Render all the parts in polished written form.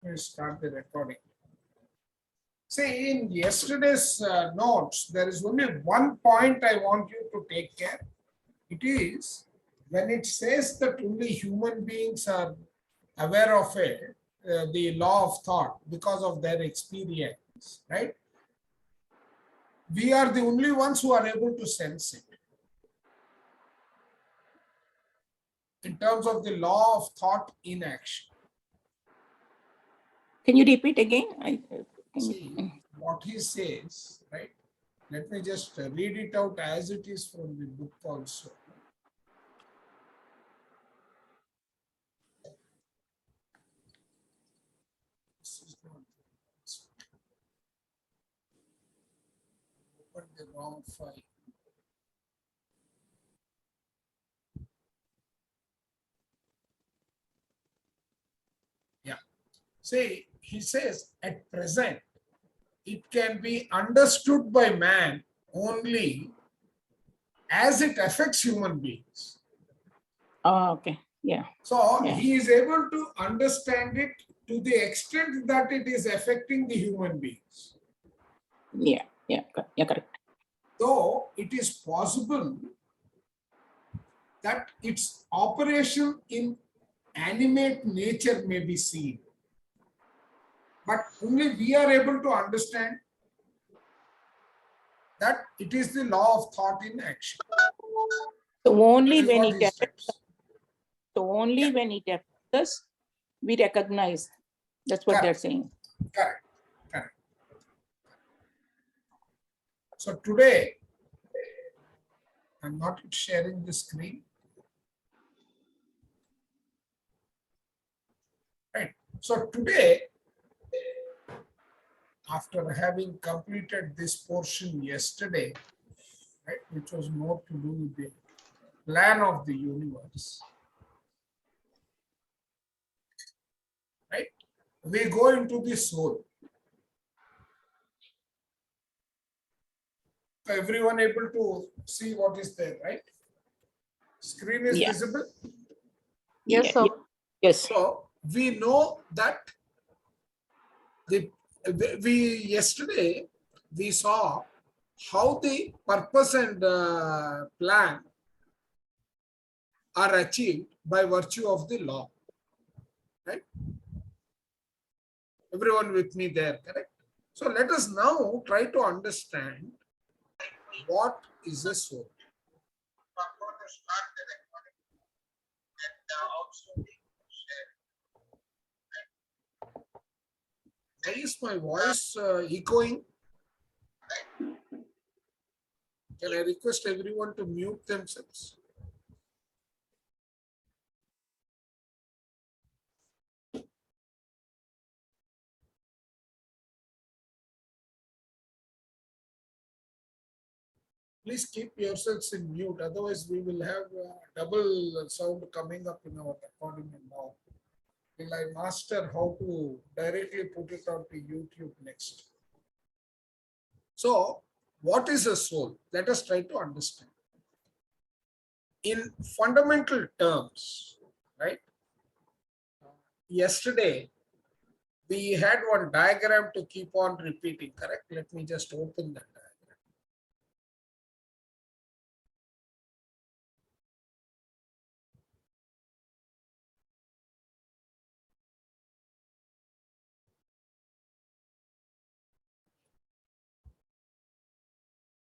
me start the recording. See, in yesterday's notes, there is only one point I want you to take care. It is when it says that only human beings are aware of it, the law of thought because of their experience, right? We are the only ones who are able to sense it. In terms of the law of thought in action. Can you repeat again? See what he says, right? Let me just read it out as it is from the book also. This is not open the wrong file. Yeah. See, he says at present, it can be understood by man only as it affects human beings. Oh, okay. Yeah. So Yeah. he is able to understand it to the extent that it is affecting the human beings. Yeah. Correct. Though it is possible that its operation in animate nature may be seen, but only we are able to understand that it is the law of thought in action. So only That is when what it he affects, says. when it affects us, we recognize. That's what they're saying. Correct. Correct. So today, I'm not sharing the screen. Right. So today, after having completed this portion yesterday, right, which was more to do with the plan of the universe, right, we go into the soul. So everyone able to see what is there, right? Screen is visible. Yes, sir. Yes. So we know that yesterday we saw how the purpose and plan are achieved by virtue of the law, right? Everyone with me there, correct? So let us now try to understand what is the soul. Why is my voice echoing? Can I request everyone to mute themselves? Please keep yourselves in mute, otherwise we will have double sound coming up in our recording and all. Will I master how to directly put it on to YouTube next? So, what is a soul? Let us try to understand. In fundamental terms, right? Yesterday, we had one diagram to keep on repeating, correct? Let me just open that diagram.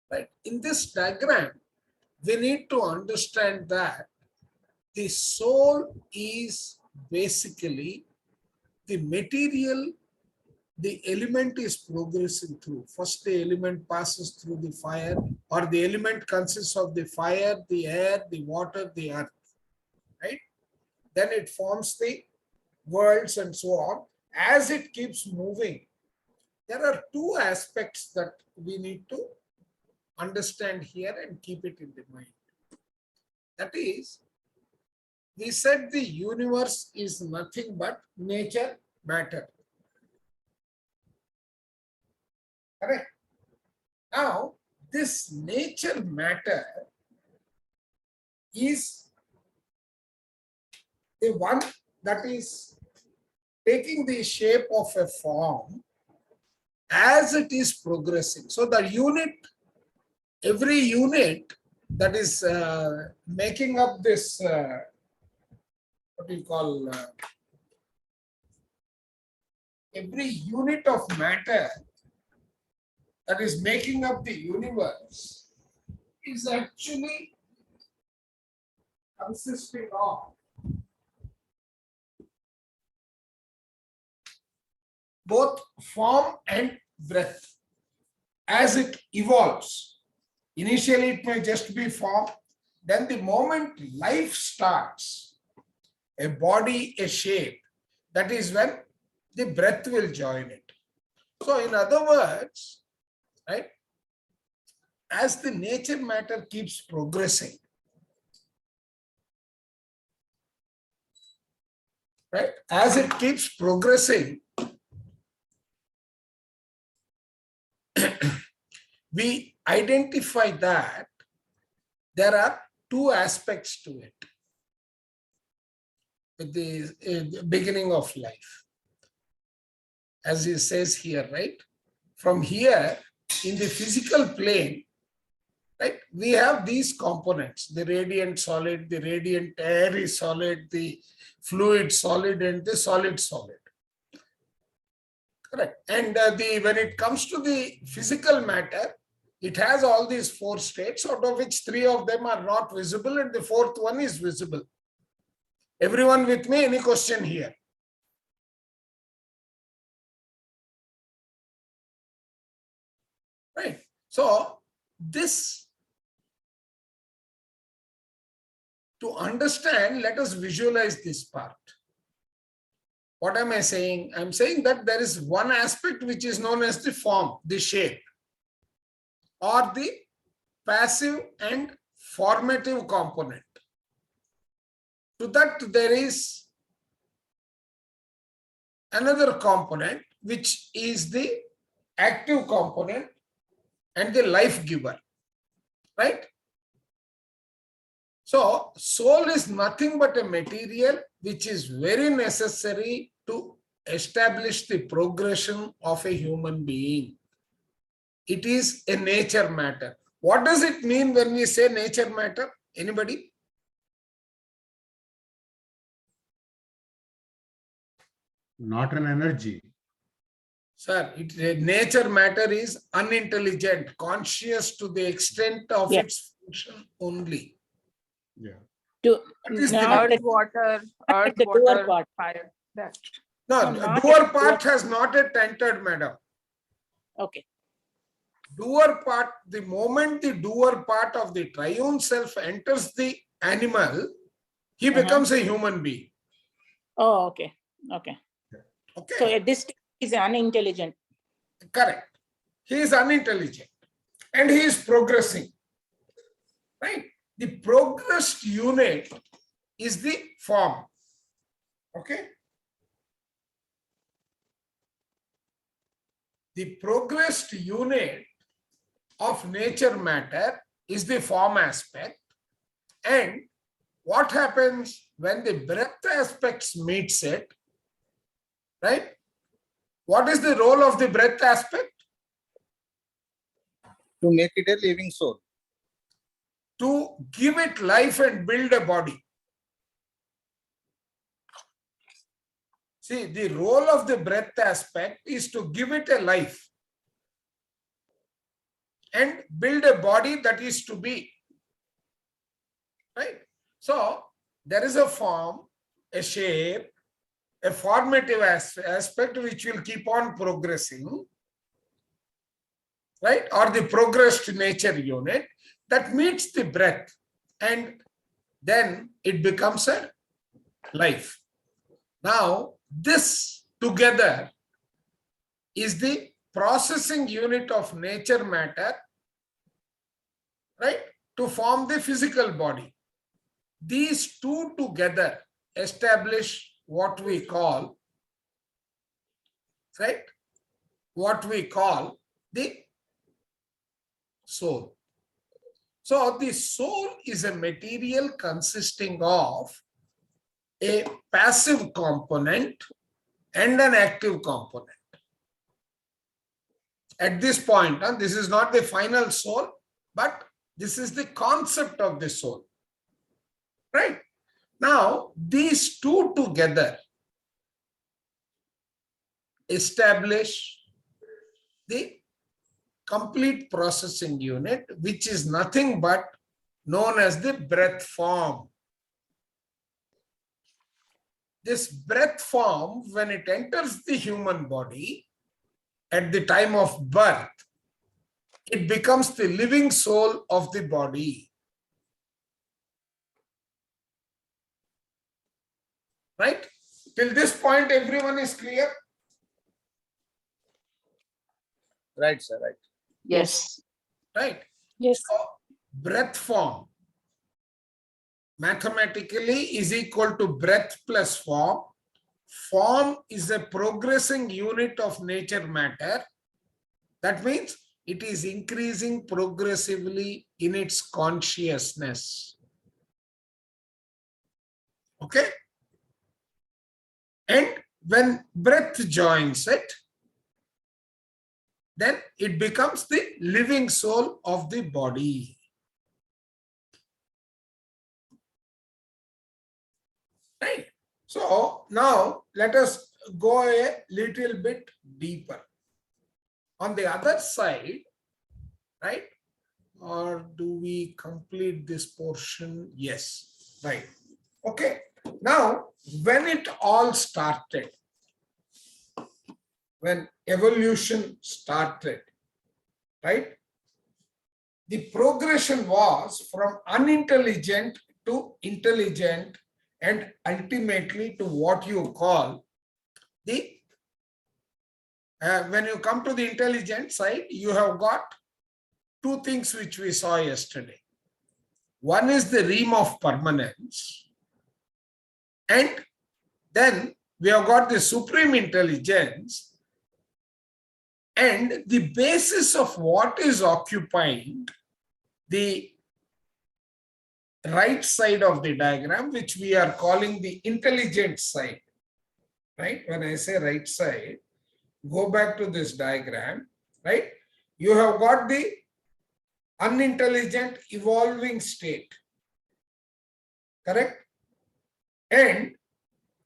Right. In this diagram, we need to understand that the soul is basically the material the element is progressing through. First, the element passes through the fire, or the element consists of the fire, the air, the water, the earth, right? Then it forms the worlds and so on. As it keeps moving, there are two aspects that we need to understand here and keep it in the mind. That is, we said the universe is nothing but nature, matter. Correct? Now, this nature matter is the one that is taking the shape of a form as it is progressing. So the unit, every unit that is making up this, what do you call, every unit of matter that is making up the universe is actually consisting of both form and breadth as it evolves. Initially, it may just be form. Then the moment life starts, a body, a shape, that is when the breath will join it. So in other words, right, as the nature matter keeps progressing, right, as it keeps progressing, we identify that there are two aspects to it with the beginning of life. As he says here, right? From here, in the physical plane, right, we have these components, the radiant solid, the radiant air is solid, the fluid solid, and the solid solid. Correct. And when it comes to the physical matter, it has all these four states, out of which three of them are not visible and the fourth one is visible. Everyone with me? Any question here? Right. So this, to understand, let us visualize this part. What am I saying? I'm saying that there is one aspect which is known as the form, the shape, or the passive and formative component. To that, there is another component which is the active component and the life giver, right? So soul is nothing but a material which is very necessary to establish the progression of a human being. It is a nature matter. What does it mean when we say nature matter? Anybody? Not an energy. Sir, nature matter is unintelligent, conscious to the extent of Yeah. its function only. Yeah. To That is the not nature. Earth, water, earth, the doer water, part. fire. That. No, No, not doer at part has not yet entered, madam. Okay. Doer part, the moment the doer part of the triune self enters the animal, he becomes a human being. Oh, okay. Okay. So Okay, at this stage, is unintelligent. correct. He is unintelligent and he is progressing. Right? The progressed unit is the form. Okay? The progressed unit of nature matter is the form aspect. And what happens when the breadth aspects meets it? Right? What is the role of the breadth aspect? To make it a living soul. To give it life and build a body. See, the role of the breadth aspect is to give it a life and build a body that is to be. Right? So, there is a form, a shape, a formative aspect which will keep on progressing, right? Or the progressed nature unit that meets the breadth, and then it becomes a life. Now, this together is the processing unit of nature matter, right, to form the physical body. These two together establish what we call, right, what we call the soul. So the soul is a material consisting of a passive component and an active component. At this point, this is not the final soul, but this is the concept of the soul. Right? Now, these two together establish the complete processing unit, which is nothing but known as the breath form. This breath form, when it enters the human body at the time of birth, it becomes the living soul of the body. Right? Till this point, everyone is clear? Right, sir. Right. Yes. Right? Yes. So, breath form mathematically is equal to breath plus form. Form is a progressing unit of nature matter. That means it is increasing progressively in its consciousness. Okay? And when breath joins it, then it becomes the living soul of the body. Right? So now let us go a little bit deeper. On the other side, right? Or do we complete this portion? Yes, right. Okay. Now, when it all started, when evolution started, right? The progression was from unintelligent to intelligent and ultimately to what you call the, when you come to the intelligent side, you have got two things which we saw yesterday. One is the realm of permanence, and then we have got the supreme intelligence, and the basis of what is occupying the right side of the diagram, which we are calling the intelligent side. Right? When I say right side, go back to this diagram, right? You have got the unintelligent evolving state, correct? And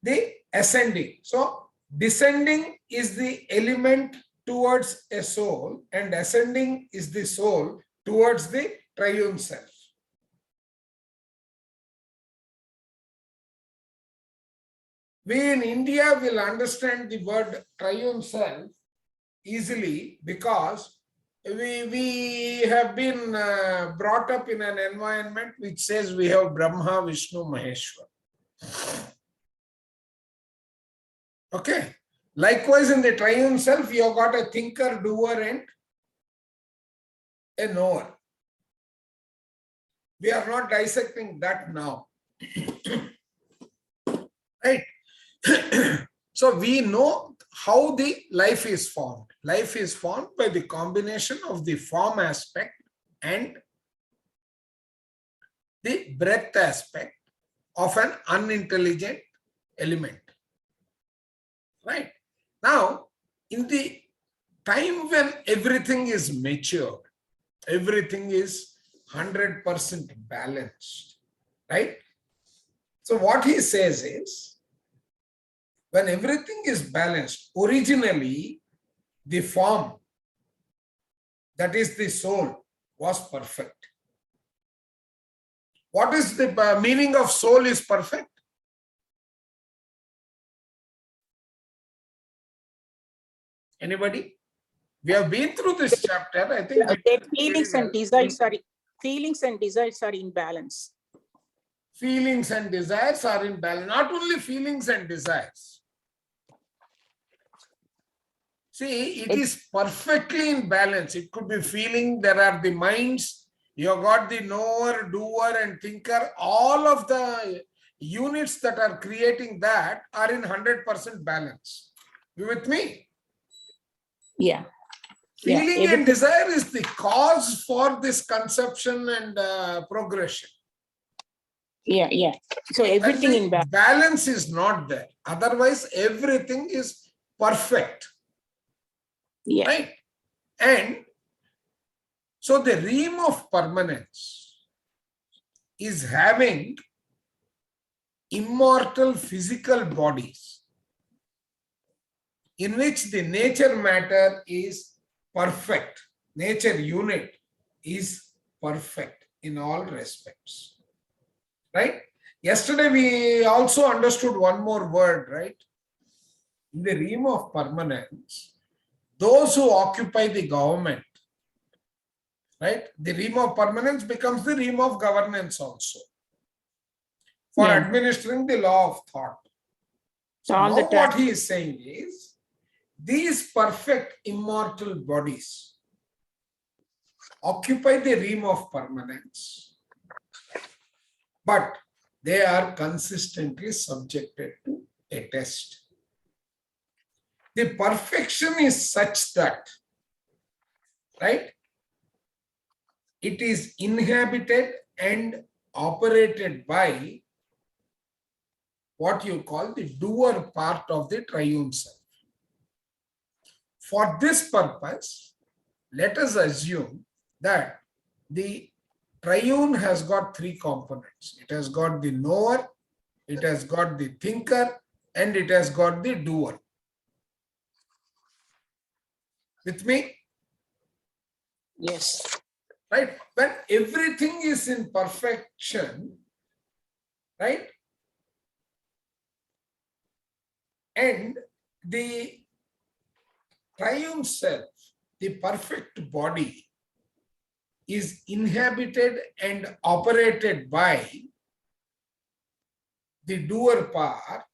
the ascending. So descending is the element towards a soul, and ascending is the soul towards the triune self. We in India will understand the word triune self easily because we have been brought up in an environment which says we have Brahma, Vishnu, Maheshwar. Okay. Likewise, in the triune self, you have got a thinker, doer, and a knower. We are not dissecting that now. Right? So we know how the life is formed. Life is formed by the combination of the form aspect and the breath aspect of an unintelligent element. Right? Now, in the time when everything is mature, everything is 100% balanced, right? So what he says is, when everything is balanced, originally the form, that is the soul, was perfect. What is the meaning of soul is perfect? Anybody? We have been through this chapter. I think Their feelings and desires are in balance. Feelings and desires are in balance. Not only feelings and desires. See, it is perfectly in balance. It could be feeling, there are the minds, you have got the knower, doer, and thinker. All of the units that are creating that are in 100% balance. You with me? Yeah. Feeling and desire is the cause for this conception and progression. Yeah. So everything in balance. balance is not there. Otherwise, everything is perfect, Yeah. right? And so the realm of permanence is having immortal physical bodies in which the nature matter is perfect. Nature unit is perfect in all respects, right? Yesterday we also understood one more word, right? In the realm of permanence, those who occupy the government, right? The realm of permanence becomes the realm of governance also for Yeah. administering the law of thought. So So all the now what he is saying is, these perfect immortal bodies occupy the realm of permanence, but they are consistently subjected to a test. The perfection is such that, right, it is inhabited and operated by what you call the doer part of the triune self. For this purpose, let us assume that the triune has got three components. It has got the knower, it has got the thinker, and it has got the doer. With me? yes. Right? When everything is in perfection, right? And the triune self, the perfect body, is inhabited and operated by the doer part.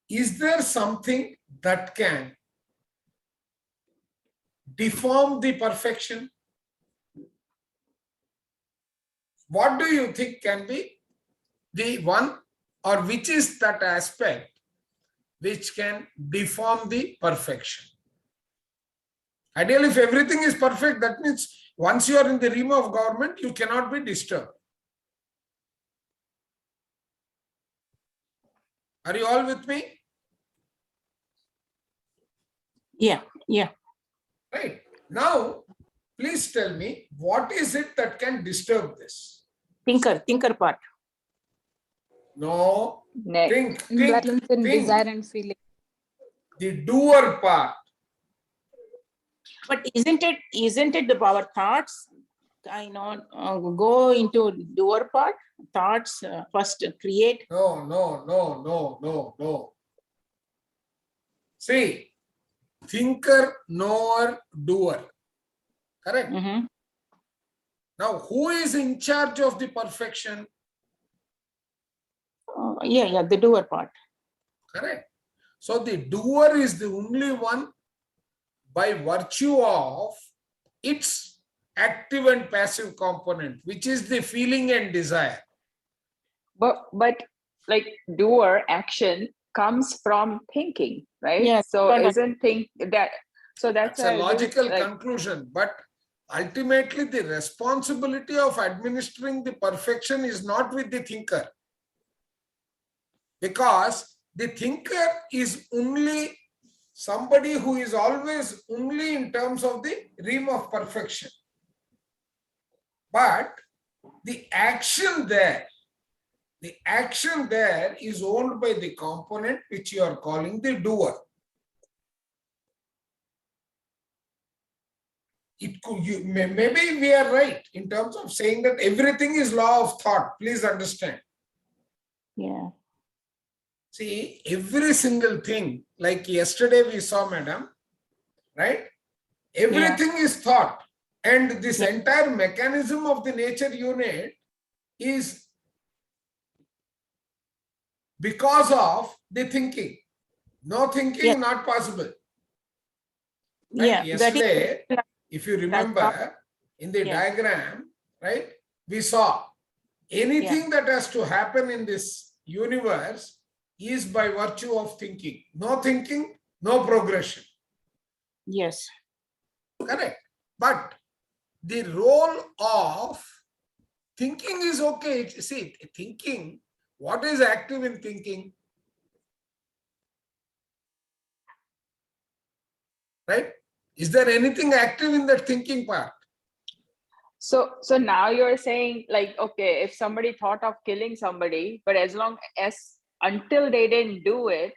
Is there something that can deform the perfection? What do you think can be the one, or which is that aspect which can deform the perfection? Ideally, if everything is perfect, that means once you are in the realm of government, you cannot be disturbed. Are you all with me? Yeah. Right. Now, please tell me, what is it that can disturb this? Thinker part. No, Next. think, Imbalance in think. desire and feeling. The doer part. But isn't it the our thoughts go into doer part? Thoughts first create. No. See, thinker, knower, doer. Correct? Mhm. Now, who is in charge of the perfection? Yeah, the doer part. Correct. So the doer is the only one by virtue of its active and passive component, which is the feeling and desire. But like doer action comes from thinking, right? Yes, So but- isn't think that, so that's That's a why I just, logical like, conclusion, but ultimately the responsibility of administering the perfection is not with the thinker, because the thinker is only somebody who is always only in terms of the realm of perfection. But the action there is owned by the component which you are calling the doer. It could, maybe we are right in terms of saying that everything is law of thought. Please understand. Yeah. See, every single thing, like yesterday we saw, madam, right? Everything is thought. And this entire mechanism of the nature unit is because of the thinking. No thinking, Yes. not possible. Yeah. Right? Yesterday, if you thought. remember, in the Yeah. diagram, right, we saw anything that has to happen in this universe is by virtue of thinking. No thinking, no progression. Yes. Correct. But the role of Thinking is okay. See, thinking, what is active in thinking? Right? Is there anything active in that thinking part? So now you're saying like, okay, if somebody thought of killing somebody, but as long as until they didn't do it,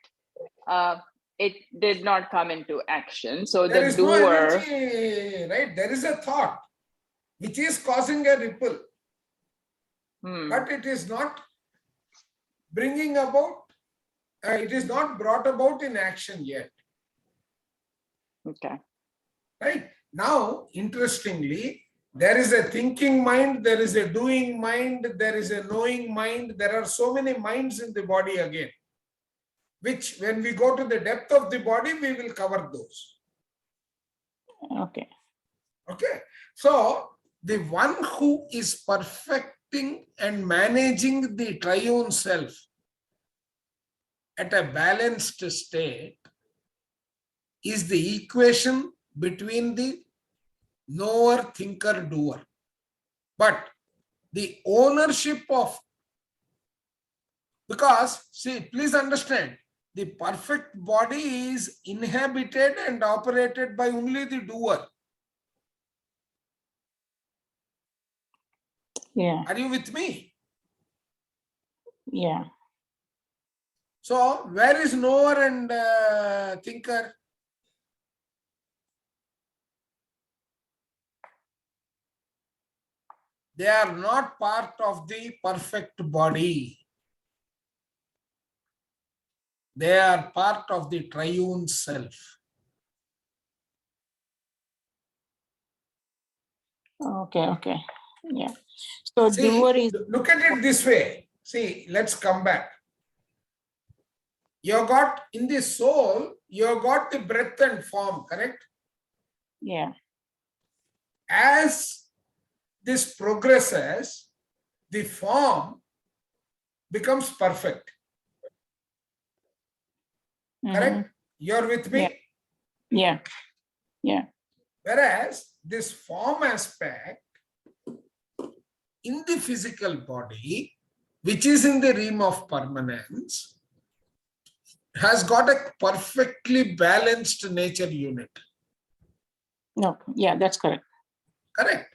it did not come into action. So There the is no doer, energy, right? There is a thought which is causing a ripple, but it is not bringing about, it is not brought about in action yet. okay. Right? Now, interestingly, there is a thinking mind, there is a doing mind, there is a knowing mind. There are so many minds in the body again, which when we go to the depth of the body, we will cover those. Okay. Okay. So, the one who is perfecting and managing the triune self at a balanced state is the equation between the knower, thinker, doer. But the ownership of, because see, please understand, the perfect body is inhabited and operated by only the doer. Yeah. Are you with me? Yeah. So where is knower and thinker? They are not part of the perfect body. They are part of the triune self. Okay. Okay. Yeah. So See, doer is, look at it this way. See, let's come back. You got in the soul, you got the breath and form, correct? yeah. As this progresses, the form becomes perfect, correct? You're with me? Yeah. Yeah. Whereas this form aspect in the physical body, which is in the realm of permanence, has got a perfectly balanced nature unit. No. Yeah, that's correct. Correct.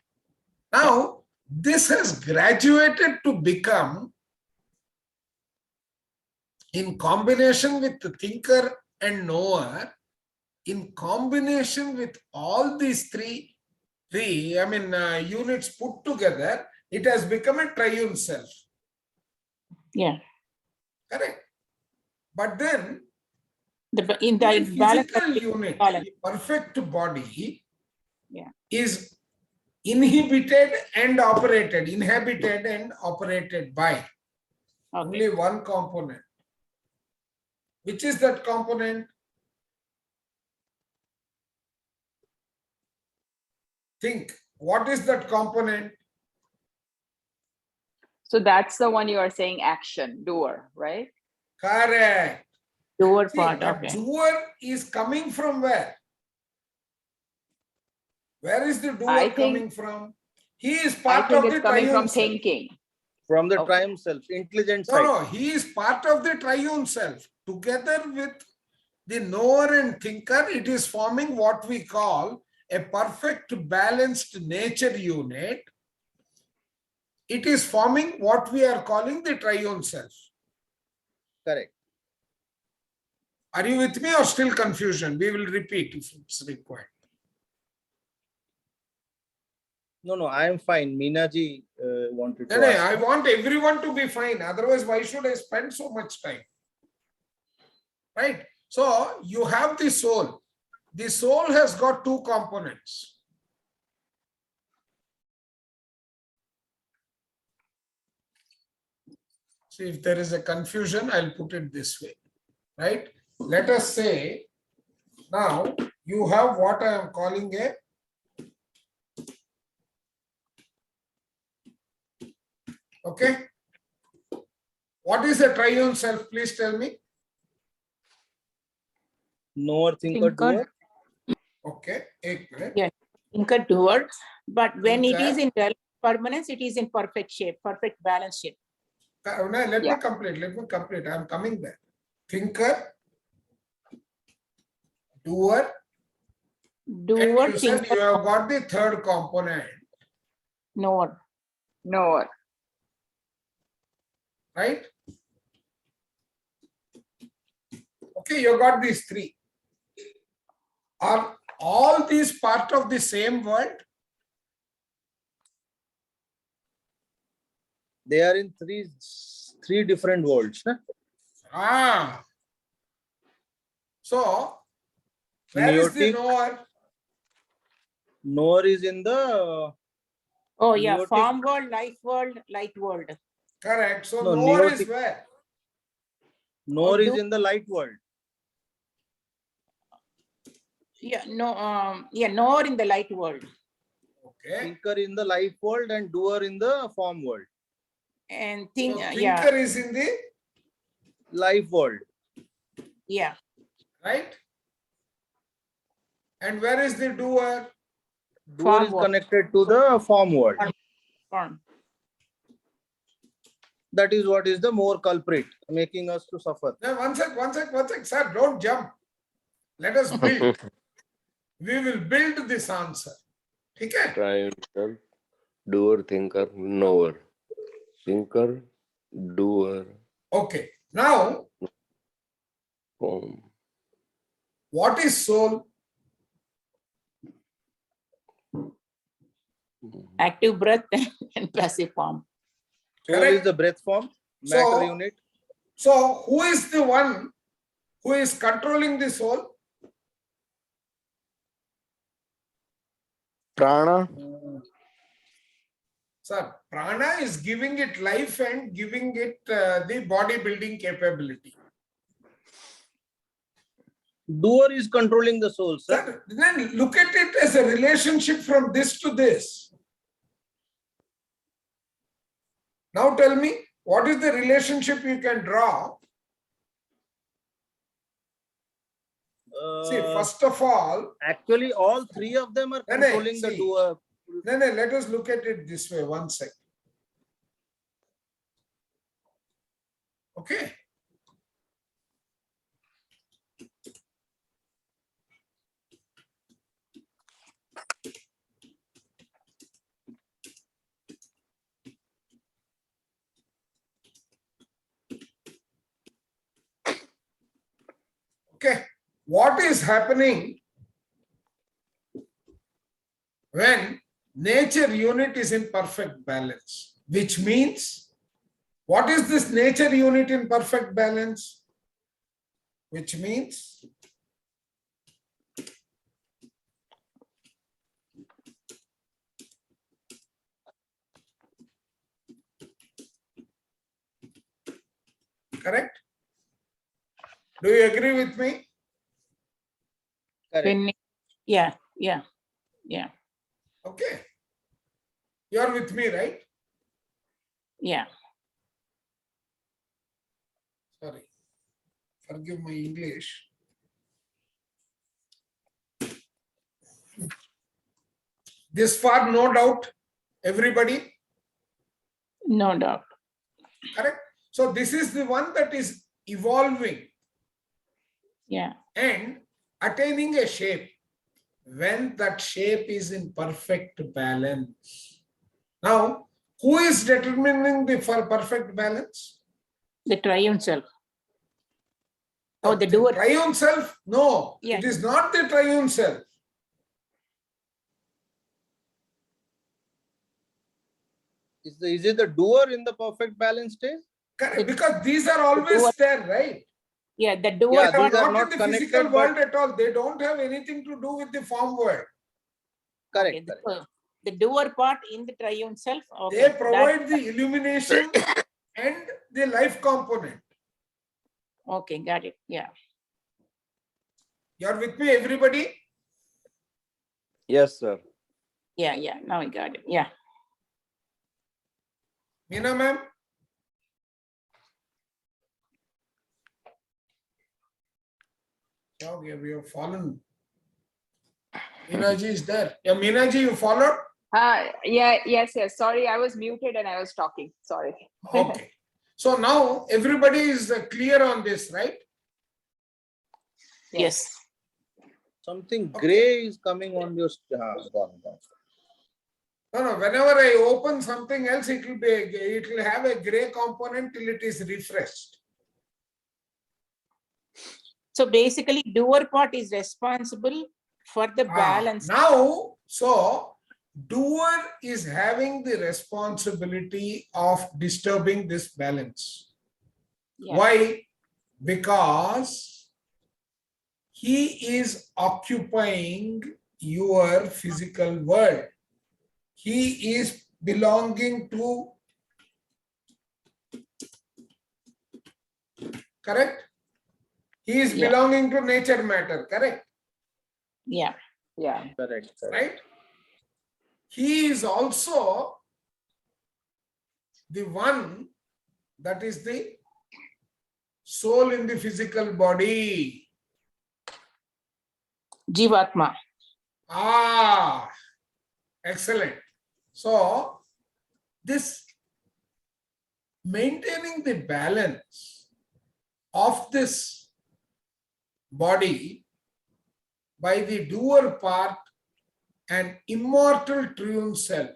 Now, this has graduated to become, in combination with the thinker and knower, in combination with all these three units put together, it has become a triune self. Yeah. Correct. But then, In the the balance. physical unit, balance. the perfect body, Yeah. is inhabited and operated by only Okay. one component. Which is that component? Think, what is that component? So that's the one you are saying action, doer, right? Correct. Doer See, part. that Okay. doer is coming from where? Where is the I doer think- coming from? He is I part think of it's the coming triune from self. thinking. From the Okay. triumph self, intelligent No, side. no, he is part of the triune self. Together with the knower and thinker, it is forming what we call a perfect balanced nature unit. It is forming what we are calling the triune self. Correct. Are you with me or still confusion? We will repeat if it's required. No, no, I am fine. Meenaji wanted to No, ask. I want everyone to be fine. Otherwise, why should I spend so much time? Right? So you have the soul. The soul has got two components. See, if there is a confusion, I'll put it this way. Right? Let us say now you have what I am calling a okay. What is a triune self? Please tell me. Knower, thinker, Thinker. doer. Okay. Ek minute. Yeah. Thinker doer. But when it is Thinker. in permanence, it is in perfect shape, perfect balance shape. Now, let me Yeah. complete. I'm coming there. Thinker, doer, Doer, and you said thinker, you have got the third component, knower. Knower. right? Okay, you got these three. Are all these part of the same world? They are in three different worlds. Huh? Ah. So, where is the Neotic. knower? Knower is in the Oh yeah, Neotic- form world, life world, light world. Correct. So, No, knower is neotic- where? knower is do- in the light world. Yeah, no, yeah, knower in the light world. Okay. Thinker in the life world and doer in the form world. And So, think, thinker yeah, is in the Life world. yeah, right. And where is the doer? Doer Form is world. connected to the form world. form. That is what is the more culprit, making us to suffer. Now, one sec, sir, don't jump. Let us build. We will build this answer. Okay? Triangle, doer, thinker, knower. Thinker, doer, Okay. Now, form. what is soul? Active breath and passive form. Soul Correct. is the breath form, So- matter unit. So, who is the one who is controlling the soul? Prana, Sir, prana is giving it life and giving it the bodybuilding capability. Doer is controlling the soul, sir. Sir, then look at it as a relationship from this to this. Now tell me, what is the relationship you can draw? See, first of all, Actually, all three of them are No, no, controlling the see. doer. no, let us look at it this way, one second. Okay. Okay. What is happening when nature unit is in perfect balance? Which means, what is this nature unit in perfect balance? Which means, correct? Do you agree with me? Correct. When, yeah, yeah, yeah, Okay. You are with me, right? yeah. Sorry. Forgive my English. This far, no doubt, everybody, No doubt. correct? So this is the one that is evolving Yeah, and attaining a shape when that shape is in perfect balance. Now, who is determining the perfect balance? the triune self. Oh, the doer. triune self? No, Yeah. it is not the triune self. Is it the doer in the perfect balance state? Correct, because these are always doer- there, right? Yeah, the doer Yeah, They are these are not not in the physical connected, world but at all. They don't have anything to do with the form world. correct. Okay, correct. the doer part in the triune self. Okay, They that- provide the illumination and the life component. okay, got it. Yeah, You are with me, everybody? yes, sir. yeah, yeah. Now I got it. Yeah. Meena ma'am? Okay, we have fallen. Meena ji is there. Yeah, Meena ji, you followed? Yes. Sorry, I was muted and I was talking. Sorry. Okay. So now everybody is clear on this, right? Yes. Something Okay. gray is coming on your. Gone. No. Whenever I open something else, it will have a gray component till it is refreshed. So basically, doer part is responsible for the balance. Now, so doer is having the responsibility of disturbing this balance. Yeah. Why? Because he is occupying your physical world. He is belonging to, correct? He is Yeah. belonging to nature matter, correct? Yeah. Yeah. Correct. Right? He is also the one that is the soul in the physical body. Jivatma. Excellent. So, this maintaining the balance of this body by the doer part and immortal triune self,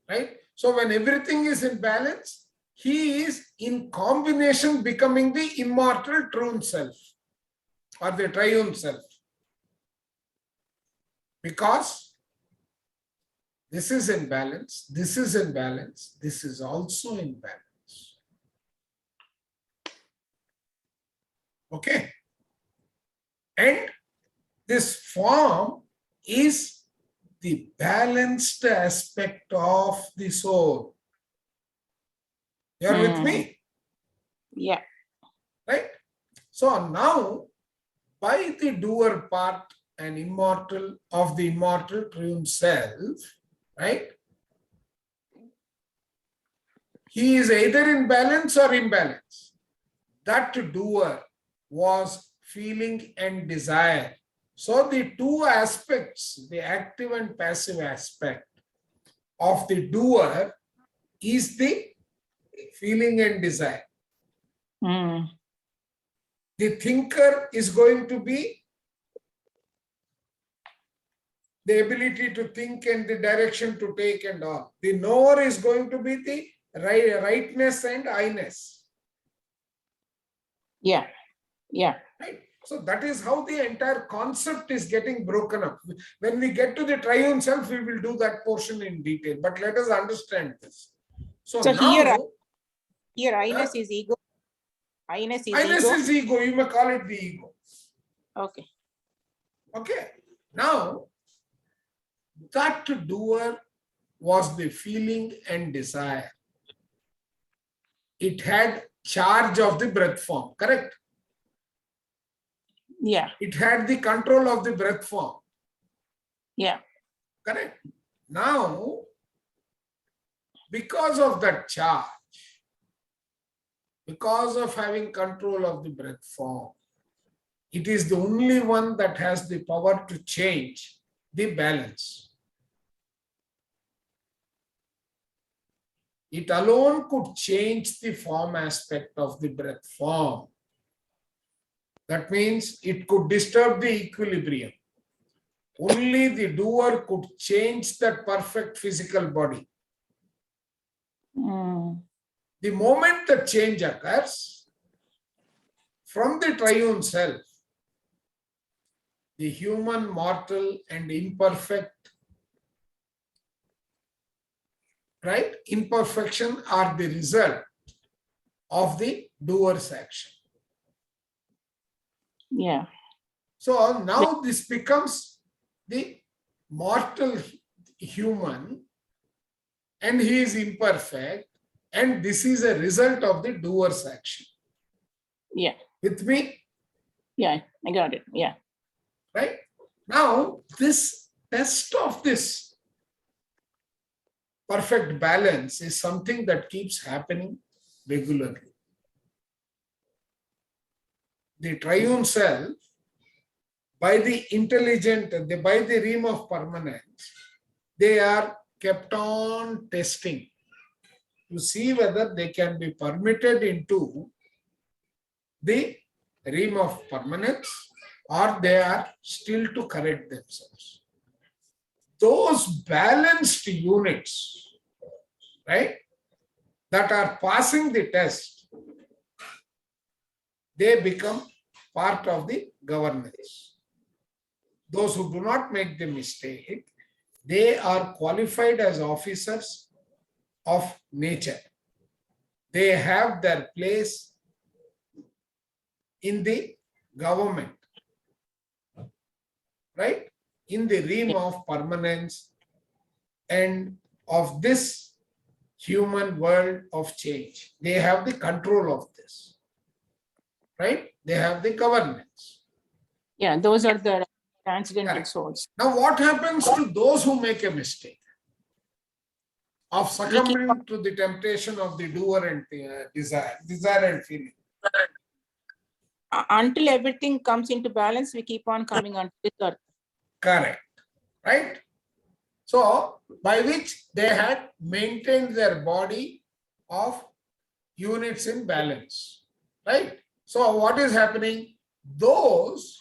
right? So, when everything is in balance, he is in combination becoming the immortal triune self or the triune self. Because this is in balance, this is in balance, this is also in balance. Okay. And this form is the balanced aspect of the soul. You're with me? Yeah. Right? So now, by the doer part and immortal of the immortal triune self, right? He is either in balance or imbalance. That doer was feeling and desire. So the two aspects, the active and passive aspect of the doer is the feeling and desire. Mm. The thinker is going to be the ability to think and the direction to take and all. The knower is going to be the rightness and I-ness. Yeah. Yeah. Right? So that is how the entire concept is getting broken up. When we get to the triune self, we will do that portion in detail. But let us understand this. So now, here I-ness is ego. I-ness is I-ness ego. is ego. You may call it the ego. Okay. Okay. Now, that doer was the feeling and desire. It had charge of the breath form, correct? Yeah. It had the control of the breath form. Yeah. Correct. Now, because of that charge, because of having control of the breath form, it is the only one that has the power to change the balance. It alone could change the form aspect of the breath form. That means it could disturb the equilibrium. Only the doer could change that perfect physical body. Mm. The moment the change occurs, from the triune self, the human, mortal, and imperfect, right? Imperfection are the result of the doer's action. Yeah. So now this becomes the mortal human, and he is imperfect, and this is a result of the doer's action. Yeah. With me? Yeah. I got it. Yeah. Right? Now, this test of this perfect balance is something that keeps happening regularly. The triune self, by the intelligent, by the realm of permanence, they are kept on testing to see whether they can be permitted into the realm of permanence or they are still to correct themselves. Those balanced units, right, that are passing the test, they become part of the governance. Those who do not make the mistake, they are qualified as officers of nature. They have their place in the government, right? In the realm of permanence and of this human world of change. They have the control of this, right? They have the governance. Yeah, those are the transcendental Correct. souls. Now, what happens to those who make a mistake of succumbing to the temptation of the doer and the desire and feeling? Until everything comes into balance, we keep on coming onto this earth. Correct, right? So, by which they had maintained their body of units in balance, right? So, what is happening? Those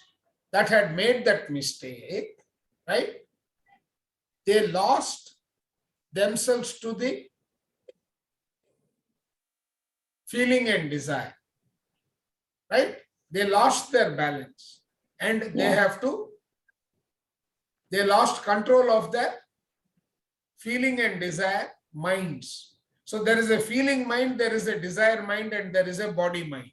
that had made that mistake, right? They lost themselves to the feeling and desire, right? They lost their balance and they they lost control of their feeling and desire minds. So there is a feeling mind, there is a desire mind, and there is a body mind.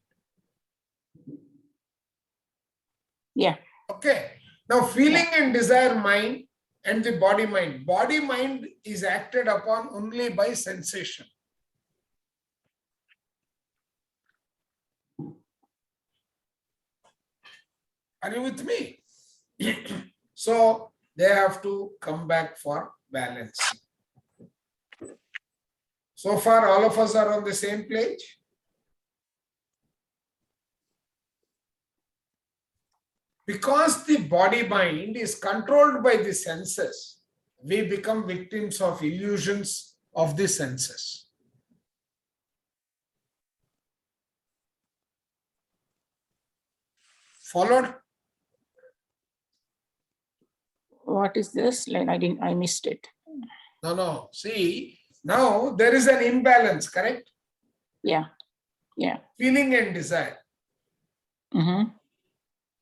Yeah. Okay. Now feeling and desire mind and the body mind. Body mind is acted upon only by sensation. Are you with me? So they have to come back for balance. So far, all of us are on the same page. Because the body mind is controlled by the senses, we become victims of illusions of the senses. Followed? What is this? Like I missed it. No. See, now there is an imbalance, correct? Yeah. Yeah. Feeling and desire, Mm-hmm.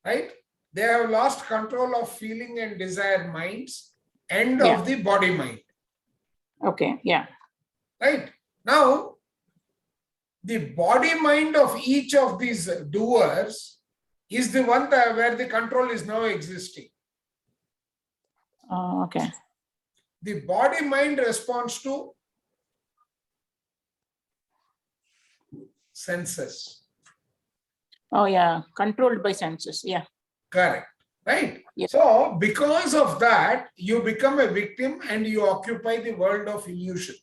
right? They have lost control of feeling and desire minds and Yeah. of the body mind, Okay. Yeah. right? Now, the body mind of each of these doers is the one where the control is now existing. Okay. The body mind responds to senses. Oh yeah. Controlled by senses. Yeah. Correct. Right? Yes. So, because of that, you become a victim and you occupy the world of illusion.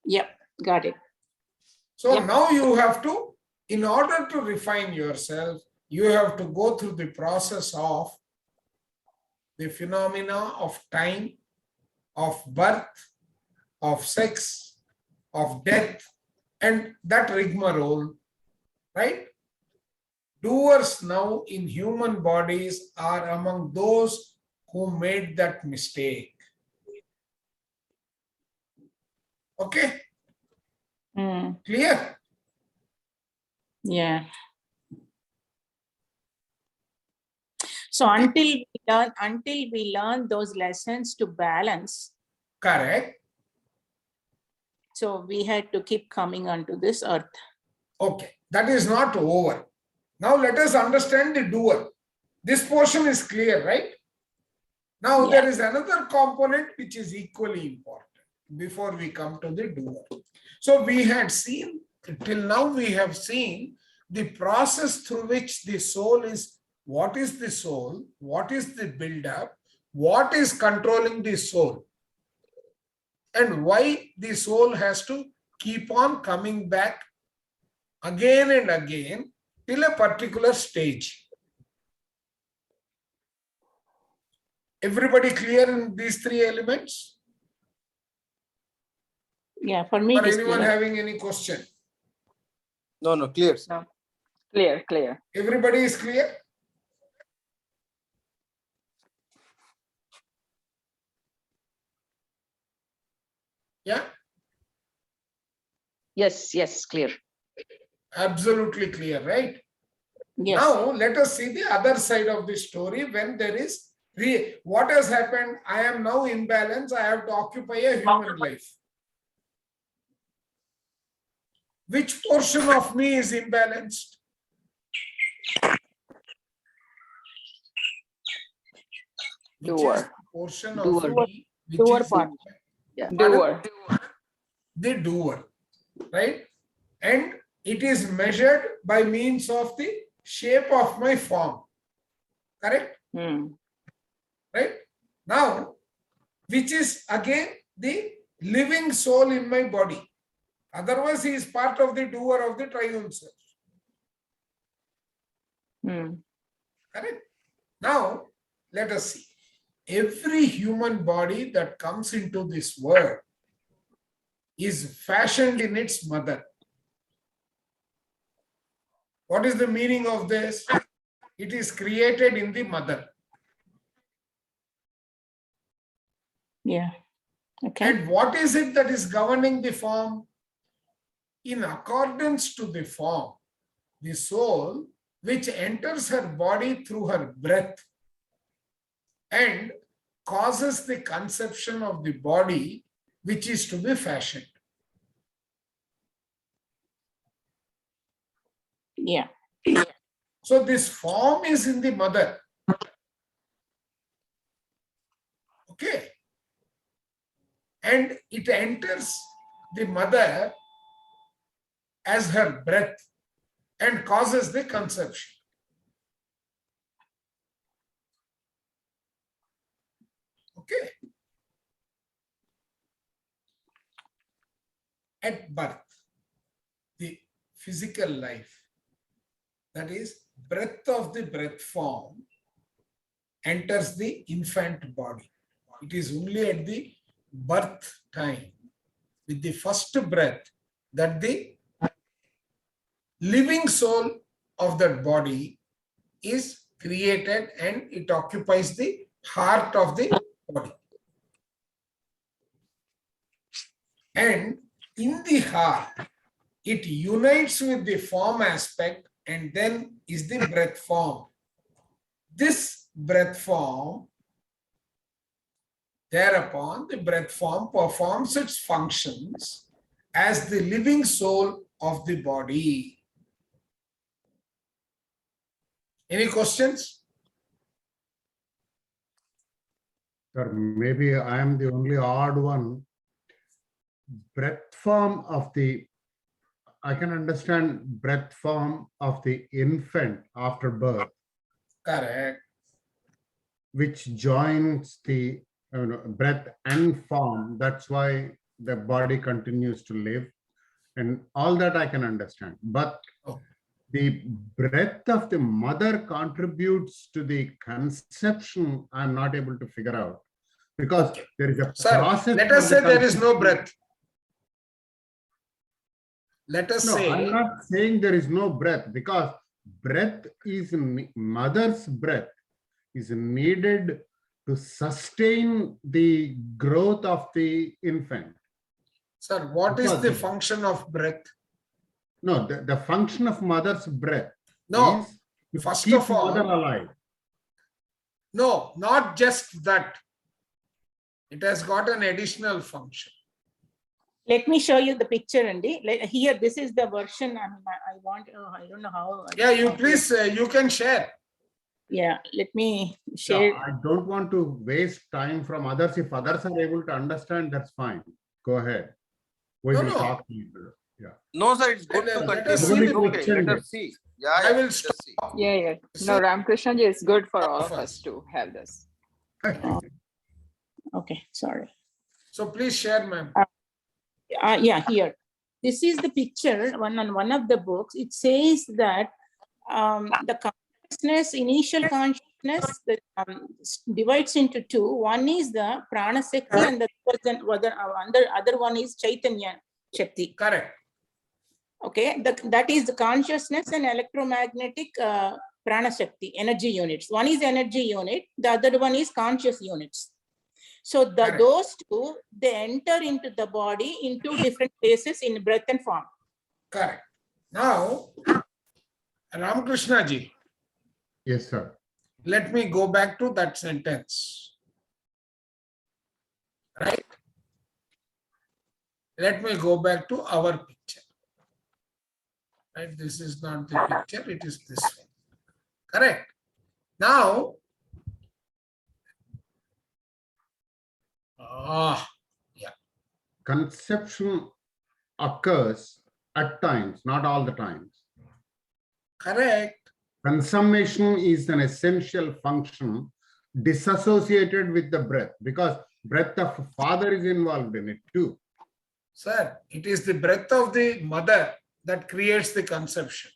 Yep. Got it. So Yep. now you have to, in order to refine yourself, you have to go through the process of the phenomena of time, of birth, of sex, of death, and that rigmarole, right? Doers now in human bodies are among those who made that mistake. Okay, Mm, clear? yeah. So until we learn those lessons to balance, Correct. so we had to keep coming onto this earth. Okay, that is not over. Now let us understand the doer. This portion is clear, right? Now Yeah. there is another component which is equally important before we come to the doer. So we had seen, till now we have seen the process through which the soul is, what is the soul, what is the build-up, what is controlling the soul, and why the soul has to keep on coming back again and again till a particular stage. Everybody clear in these three elements? Yeah, for me Or it is anyone clear. having any question? No, no, clear. Sir. Clear, clear. Everybody is clear? Yeah, Yes, clear. absolutely clear, right? Yes. Now let us see the other side of the story when there is what has happened. I am now in balance. I have to occupy a human life. Which portion of me is imbalanced? Which is Doer. the portion of Doer. me which Doer is part. Doer. the doer, right? And it is measured by means of the shape of my form. Correct? Hmm. Right? Now, which is again the living soul in my body. Otherwise, he is part of the doer of the triune self. Hmm. Correct? Now, let us see. Every human body that comes into this world is fashioned in its mother. What is the meaning of this? It is created in the mother. Yeah. Okay. And what is it that is governing the form? In accordance to the form, the soul which enters her body through her breath and causes the conception of the body which is to be fashioned. Yeah. So this form is in the mother. Okay. And it enters the mother as her breath and causes the conception. Okay. At birth, the physical life, that is, breath of the breath form, enters the infant body. It is only at the birth time, with the first breath, that the living soul of that body is created and it occupies the heart of the body. And in the heart, it unites with the form aspect and then is the breath form. This breath form, thereupon the breath form performs its functions as the living soul of the body. Any questions? Sir, maybe I am the only odd one. Breath form of the, I can understand breath form of the infant after birth, Correct. which joins the breath and form. That's why the body continues to live. And all that I can understand. But Oh. the breath of the mother contributes to the conception. I'm not able to figure out because Okay. there is a Sir, process. let us for the say there is no conception. breath. Let us No, say, I'm not saying there is no breath because breath is mother's breath is needed to sustain the growth of the infant. sir, what is Because the function of breath? No, the function of mother's breath No, is to first keep of all- mother alive. No, not just that. It has got an additional function. Let me show you the picture, Andy. Here, this is the version. I want. I don't know how. Yeah, you please, you can share. Yeah. Let me Yeah, share. I don't want to waste time from others. If others are able to understand, that's fine. Go ahead. We No, will no. talk later. Yeah. No, sir, it's good to Let us continue. see the Okay, picture. let us see. Yeah, I yeah, will let us stop. see. Yeah, yeah. See, No, Ramakrishna ji, it's good for all of of us. us to have this. Okay. Sorry. So please share, ma'am. Yeah, here. This is the picture on one of the books. It says that the consciousness, initial consciousness consciousness that divides into two. One is the Prana Shakti and the other one is Chaitanya Shakti. Correct. Okay, that is the consciousness and electromagnetic Prana Shakti, energy units. One is energy unit, the other one is conscious units. So Correct. those two, they enter into the body in two different places in breath and form. Correct. Now, Ramakrishna ji, Yes, sir. let me go back to that sentence. Right? Let me go back to our picture. Right? This is not the picture, it is this one. Correct. Now, Conception occurs at times, not all the times. correct. Consummation is an essential function disassociated with the breath, because breath of father is involved in it too. Sir, it is the breath of the mother that creates the conception.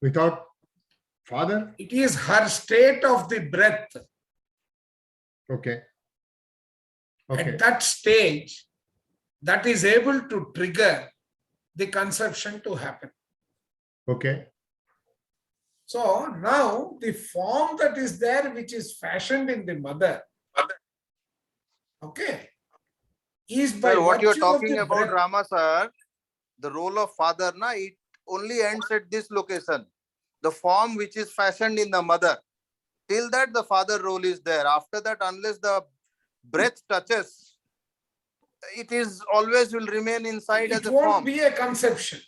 Without father, It is her state of the breath. okay. Okay. At that stage, that is able to trigger the conception to happen. Okay. So now the form that is there, which is fashioned in the mother, okay, is by Sir, what you're virtue of talking the about, breath. Rama sir, the role of father, na, it only ends at this location. The form which is fashioned in the mother. Till that, the father role is there. After that, unless the breath touches, it is always will remain inside as It a won't form. be a conception.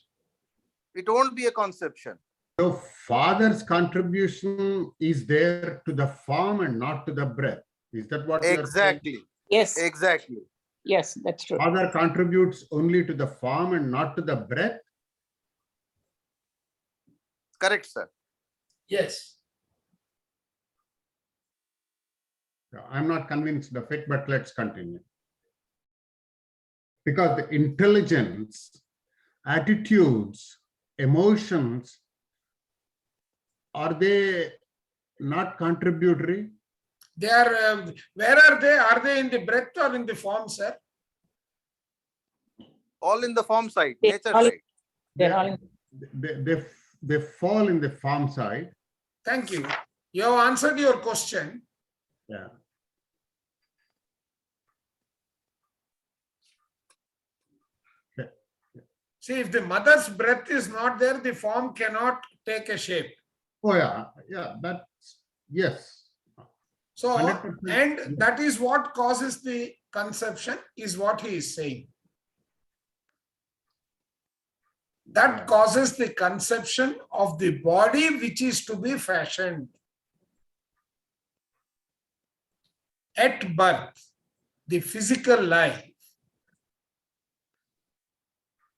It won't be a conception. So father's contribution is there to the form and not to the breath. Is that what you are saying? Exactly. Yes, Exactly. yes, that's true. Father contributes only to the form and not to the breath? Correct, sir. Yes. I'm not convinced of it, but let's continue. Because the intelligence, attitudes, emotions, are they not contributory? They are, where are they? Are they in the breath or in the form, sir? All in the form side, They nature all- side. They're all in, They fall in the form side. Thank you. You have answered your question. Yeah. See, if the mother's breath is not there, the form cannot take a shape. Oh, yeah. Yeah. That's, yes. So, 100%. and that is what causes the conception, is what he is saying. That Yeah. causes the conception of the body which is to be fashioned. At birth, the physical life,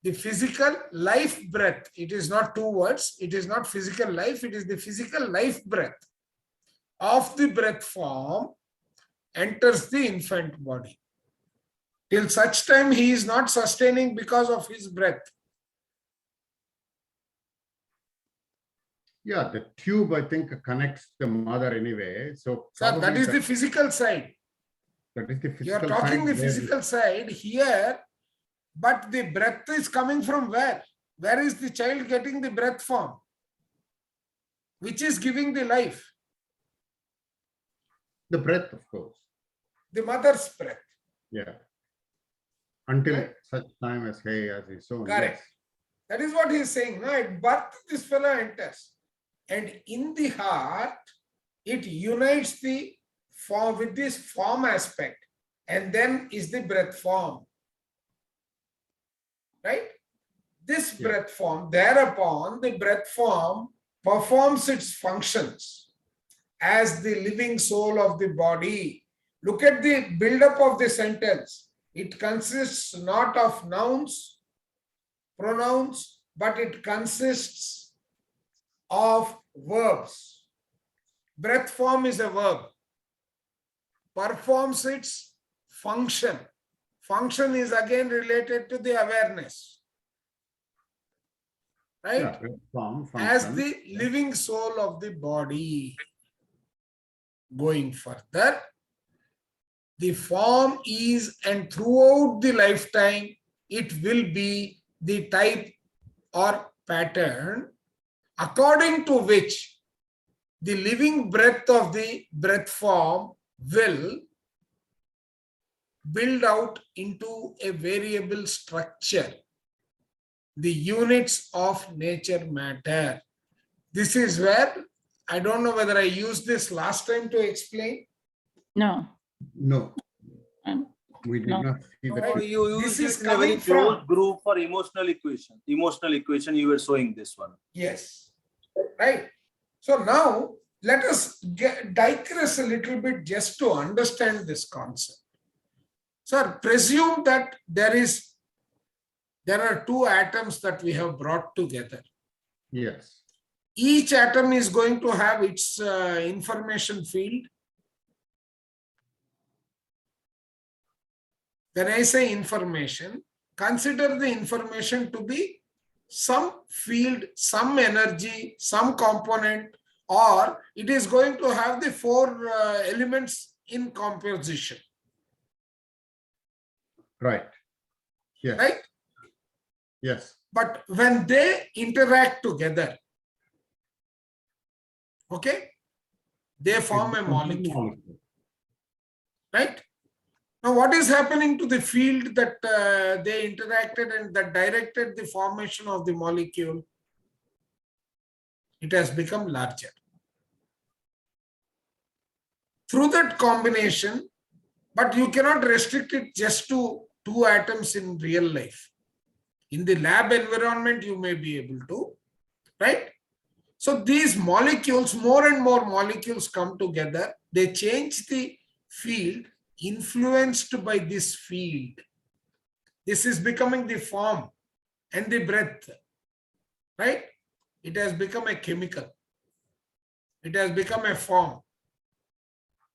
the physical life breath, it is not two words, it is not physical life, it is the physical life breath of the breath form enters the infant body. Till such time he is not sustaining because of his breath. Yeah, the tube, I think, connects the mother anyway. So Sir, that probably is the physical side. that is the You are physical talking side the where- physical side here, but the breath is coming from where? Where is the child getting the breath from? Which is giving the life? the breath, of course. The mother's breath. Yeah. Until Right. such time as he has his own. Correct. Yes. That is what he is saying. No, at birth, this fellow enters. And in the heart, it unites the form with this form aspect. And then is the breath form. Right? This Yeah. breath form, thereupon the breath form performs its functions as the living soul of the body. Look at the build-up of the sentence. It consists not of nouns, pronouns, but it consists of verbs. Breath form is a verb. Performs its function. Function is again related to the awareness. right? Yeah, form, As function. the living soul of the body. Going further, the form is, and throughout the lifetime, it will be the type or pattern according to which the living breath of the breath form will build out into a variable structure, the units of nature matter. This is where, I don't know whether I used this last time to explain. No. No, um, we did No. not see Oh, that. you This use is it in a very coming from- closed group for emotional equation. Emotional equation, you were showing this one. Yes, right. So now let us digress a little bit just to understand this concept. Sir, presume that there are two atoms that we have brought together. Yes, Each atom is going to have its information field. When I say information, consider the information to be some field, some energy, some component, or it is going to have the four elements in composition, right. Yes, right? yes. But when they interact together, okay, they form a molecule, right? Now, what is happening to the field that they interacted and that directed the formation of the molecule? It has become larger. Through that combination, but you cannot restrict it just to two atoms in real life. In the lab environment, you may be able to, right? So these molecules, more and more molecules come together, they change the field influenced by this field. This is becoming the form and the breath, right? It has become a chemical. It has become a form,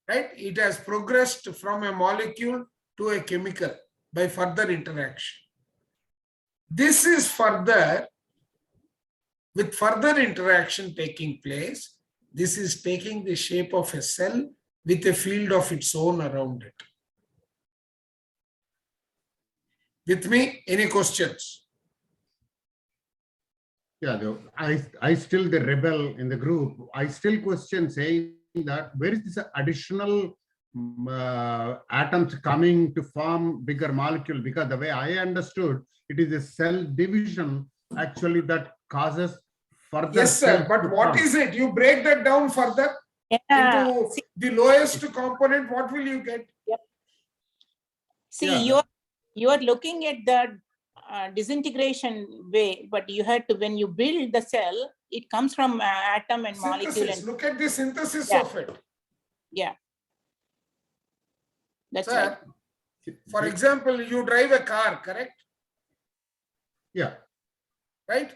right? It has progressed from a molecule to a chemical by further interaction. This is further, with further interaction taking place, this is taking the shape of a cell with a field of its own around it. With me, any questions? Yeah, I still the rebel in the group. I still question saying that where is this additional atoms coming to form bigger molecule? Because the way I understood, it is a cell division actually that causes further. Yes, sir. cells But to what form. is it? You break that down further Yeah. into the lowest component. What will you get? See, Yeah. you're looking at the disintegration way, but you had to, when you build the cell, it comes from atom and molecule. Synthesis. And Look at the synthesis Yeah. of it. yeah, that's Sir, right. for example, you drive a car, correct? Yeah. Right?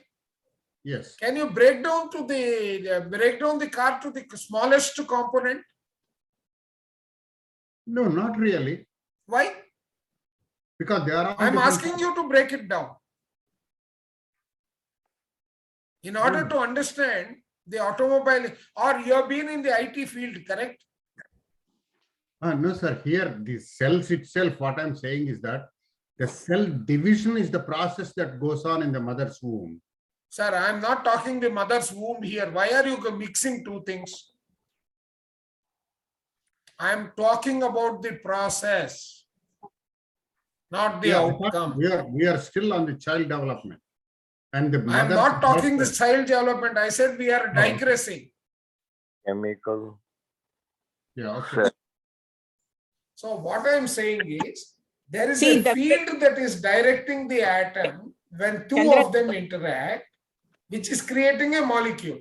Yes. Can you break down the car to the smallest component? No, not really, Why? because they are all. I'm different- asking you to break it down. In order to understand the automobile, or you have been in the IT field, correct? No, sir. Here, the cells itself, what I'm saying is that the cell division is the process that goes on in the mother's womb. Sir, I'm not talking the mother's womb here. Why are you mixing two things? I'm talking about the process, not the Yeah, outcome. we are still on the child development. And the I'm mother. not talking the child development. I said we are digressing. Chemical. Yeah, okay. So what I'm saying is, there is See, a field that is directing the atom when two Chandra- of them interact, which is creating a molecule.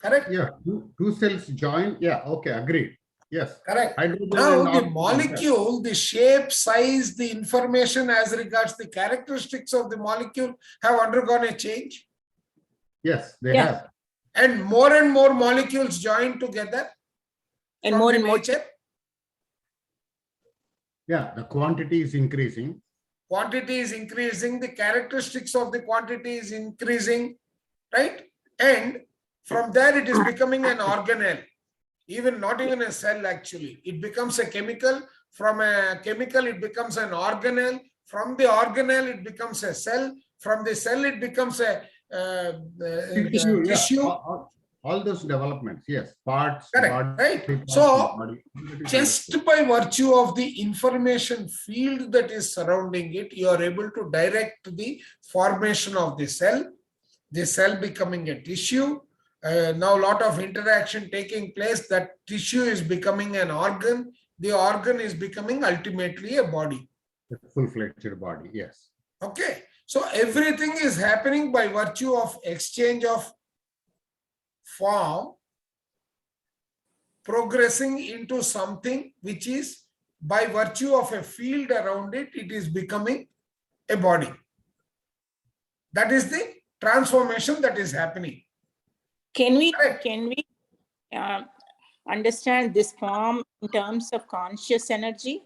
Correct? Yeah, two cells join. Yeah, okay, agreed. Yes. Correct. Hydrogen Now and the oxygen, molecule, the shape, size, the information as regards the characteristics of the molecule have undergone a change. yes, they Yeah. have. And more molecules join together And from more the and more. nature. Yeah, the quantity is increasing. Quantity is increasing, the characteristics of the quantity is increasing, right? And from there it is becoming an organelle, even not even a cell actually. It becomes a chemical. From a chemical, it becomes an organelle. From the organelle, it becomes a cell. From the cell, it becomes a Tissue, yeah. tissue. All those developments, yes, parts, Correct, body right? parts So, in the body. That is just understood. by virtue of the information field that is surrounding it, you are able to direct the formation of the cell becoming a tissue. Now, a lot of interaction taking place. That tissue is becoming an organ. The organ is becoming ultimately a body. A full-fledged body, yes. Okay. So everything is happening by virtue of exchange of form, progressing into something which is by virtue of a field around it, it is becoming a body. That is the transformation that is happening. Can we Correct. understand this form in terms of conscious energy?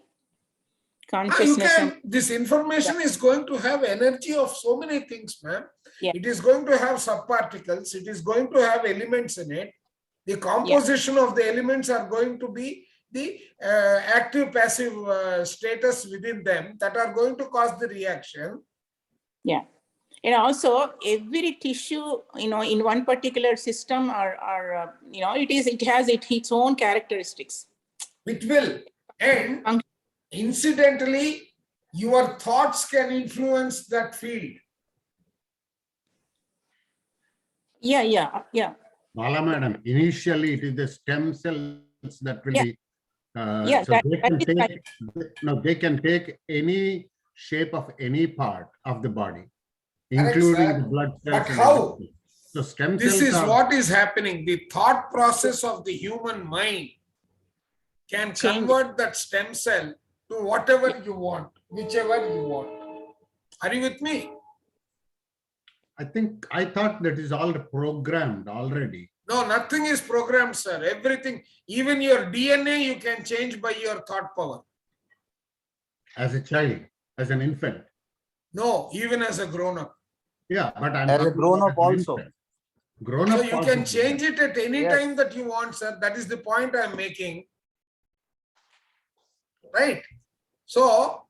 You Consciousness and can, this information is going to have energy of so many things, ma'am. Yeah. It is going to have subparticles. It is going to have elements in it. The composition of the elements are going to be the active passive status within them that are going to cause the reaction. yeah. And also every tissue, in one particular system it has its own characteristics. It will. And Func- incidentally, your thoughts can influence that field. Yeah. Bala madam, initially it is the stem cells that will Yeah. be. Yeah, So that they can is take, they can take any shape of any part of the body, Correct, including sir. the blood cells. But and how? everything. So stem This cells is are. what is happening. The thought process of the human mind can Change. convert that stem cell to whatever you want, whichever you want. Are you with me? I thought that is all programmed already. No, nothing is programmed, sir. Everything, even your DNA, you can change by your thought power. As a child, as an infant. No, even as a grown-up. Yeah, but I'm As a talking grown-up about an also. infant. Grown So up. you can change it at any Yes. time that you want, sir. That is the point I'm making. Right? So,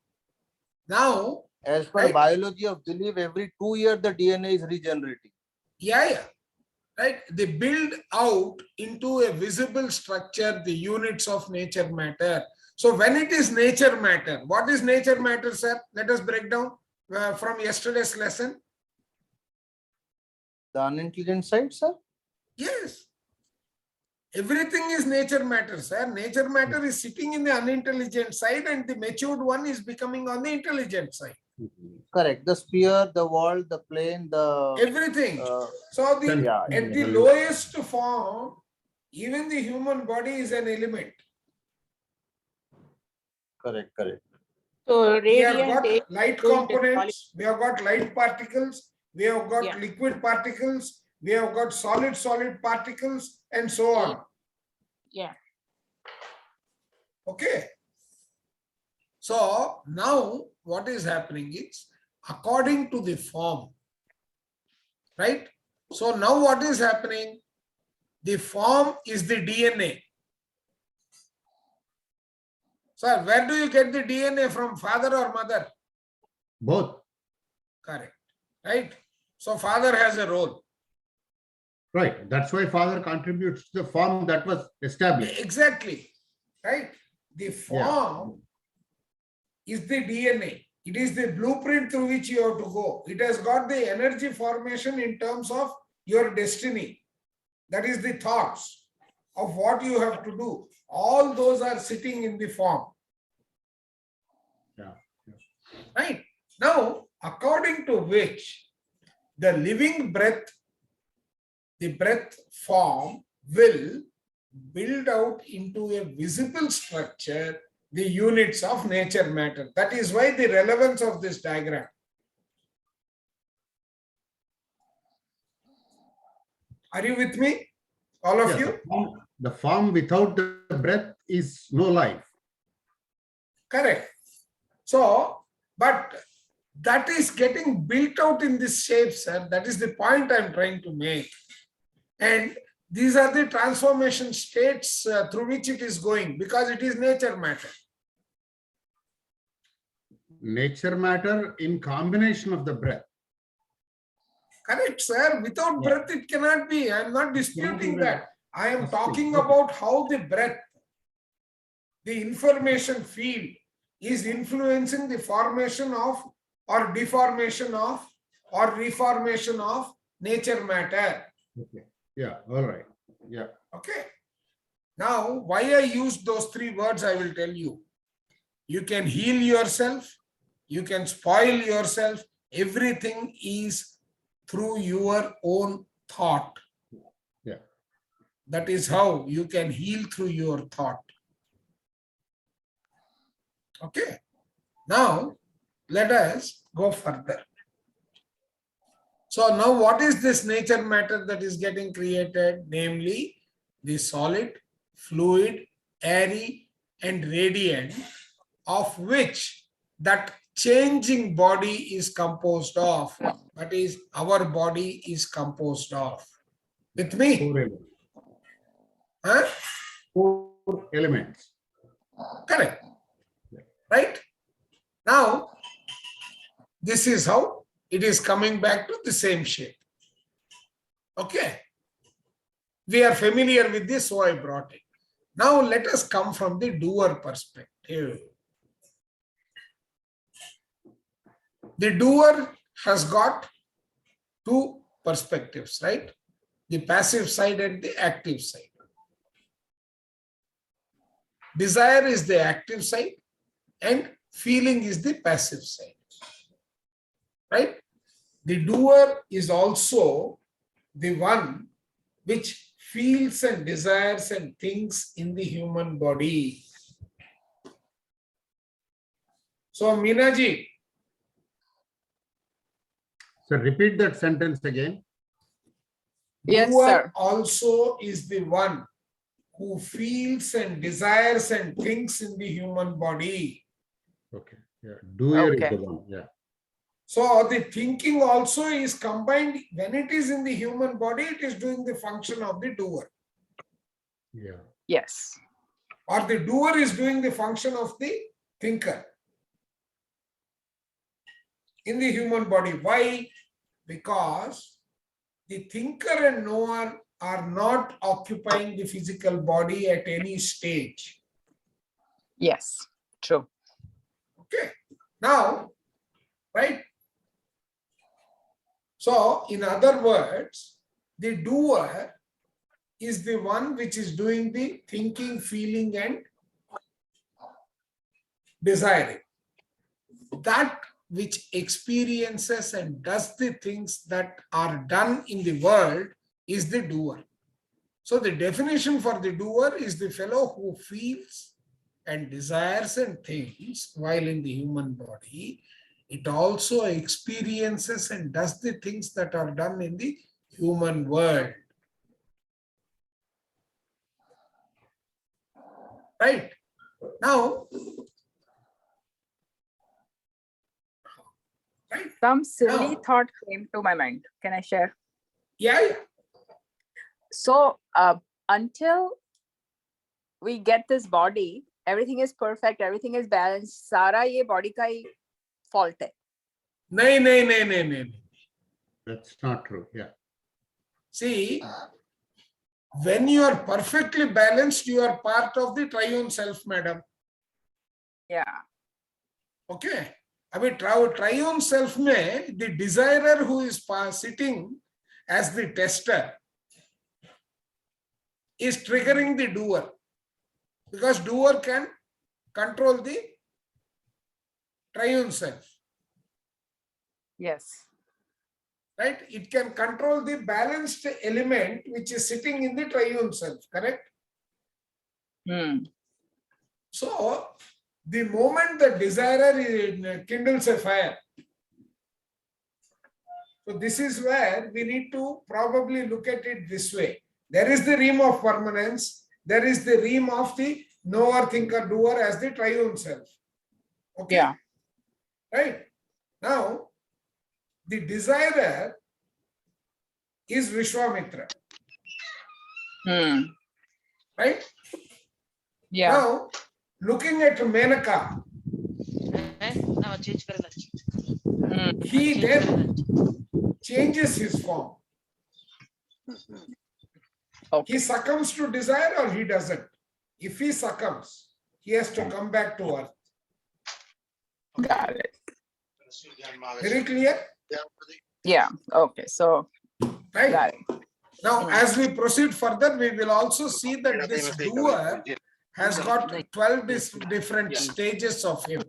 now, As per Right. biology of belief, every 2 years the DNA is regenerating. yeah. Right? They build out into a visible structure the units of nature matter. So when it is nature matter, what is nature matter, sir? Let us break down from yesterday's lesson. The unintelligent side, sir? Yes. Everything is nature matter, sir. Nature matter is sitting in the unintelligent side and the matured one is becoming on the intelligent side. Correct. The sphere, the world, the plane, the Everything. uh, So the yeah. at the lowest form, even the human body is an element. correct. So We have radiant, got light going to components, we have got light particles, we have got Yeah. liquid particles, we have got solid particles, and so on. yeah. Okay. So now what is happening is according to the form, right? So now what is happening? The form is the DNA. Sir, where do you get the DNA from, father or mother? Both. Correct. Right? So father has a role. Right. That's why father contributes to the form that was established. Exactly. Right? The form is the DNA. It is the blueprint through which you have to go. It has got the energy formation in terms of your destiny. That is the thoughts of what you have to do. All those are sitting in the form. Yeah. Right? Now, according to which the living breath, the breath form will build out into a visible structure the units of nature matter. That is why the relevance of this diagram. Are you with me? All of Yes, you? the form without the breath is no life. Correct. So, but that is getting built out in this shape, sir. That is the point I'm trying to make. And these are the transformation states through which it is going, because it is nature matter. Nature matter in combination of the breath. Correct, sir. Without Yeah. breath, it cannot be. I'm not disputing be that. I am Must be. talking Okay. about how the breath, the information field, is influencing the formation of or deformation of or reformation of nature matter. Okay. Yeah, all right. Yeah. Okay. Now, why I use those three words, I will tell you. You can heal yourself, you can spoil yourself. Everything is through your own thought. Yeah. That is how you can heal through your thought. Okay. Now, let us go further. So now what is this nature matter that is getting created? Namely, the solid, fluid, airy, and radiant, of which that changing body is composed of. That is, our body is composed of. With me? Four elements. Huh? 4 elements. Correct. Right? Now, this is how it is coming back to the same shape. Okay. We are familiar with this, so I brought it. Now, let us come from the doer perspective. The doer has got two perspectives, right? The passive side and the active side. Desire is the active side and feeling is the passive side, right? The doer is also the one which feels and desires and thinks in the human body. So, Minaji, So repeat that sentence again. Yes, doer sir. also is the one who feels and desires and thinks in the human body. Okay. Yeah. Doer is Okay. the one. Yeah. So the thinking also is combined. When it is in the human body, it is doing the function of the doer. Yeah. Yes. Or the doer is doing the function of the thinker in the human body. Why? Because the thinker and knower are not occupying the physical body at any stage. Yes. True. Okay. Now, right? So, in other words, the doer is the one which is doing the thinking, feeling, and desiring. That which experiences and does the things that are done in the world is the doer. So the definition for the doer is the fellow who feels and desires and thinks while in the human body. It also experiences and does the things that are done in the human world. Right? Now, Some silly Now- thought came to my mind. Can I share? yeah. So until we get this body, everything is perfect, everything is balanced. Sara ye body ka hi fault hai. No. That's not true. Yeah. See, when you are perfectly balanced, you are part of the triune self, madam. Yeah. Okay. I mean, triune self mein, the desirer who is sitting as the tester is triggering the doer, because doer can control the triune self, Yes. right? It can control the balanced element which is sitting in the triune self, correct? So, the moment the desirer kindles a fire, so this is where we need to probably look at it this way. There is the realm of permanence. There is the realm of the knower, thinker, doer as the triune self. Okay. Yeah. Right. Now, the desirer is Vishwamitra, Hmm. right? Yeah. Now, looking at Menaka, Hmm. he then changes his form. Okay. He succumbs to desire or he doesn't. If he succumbs, he has to come back to earth. Got it. Very clear? Yeah. Okay. So, Right? got it. Now, as we proceed further, we will also see that this doer has got 12 different stages of him.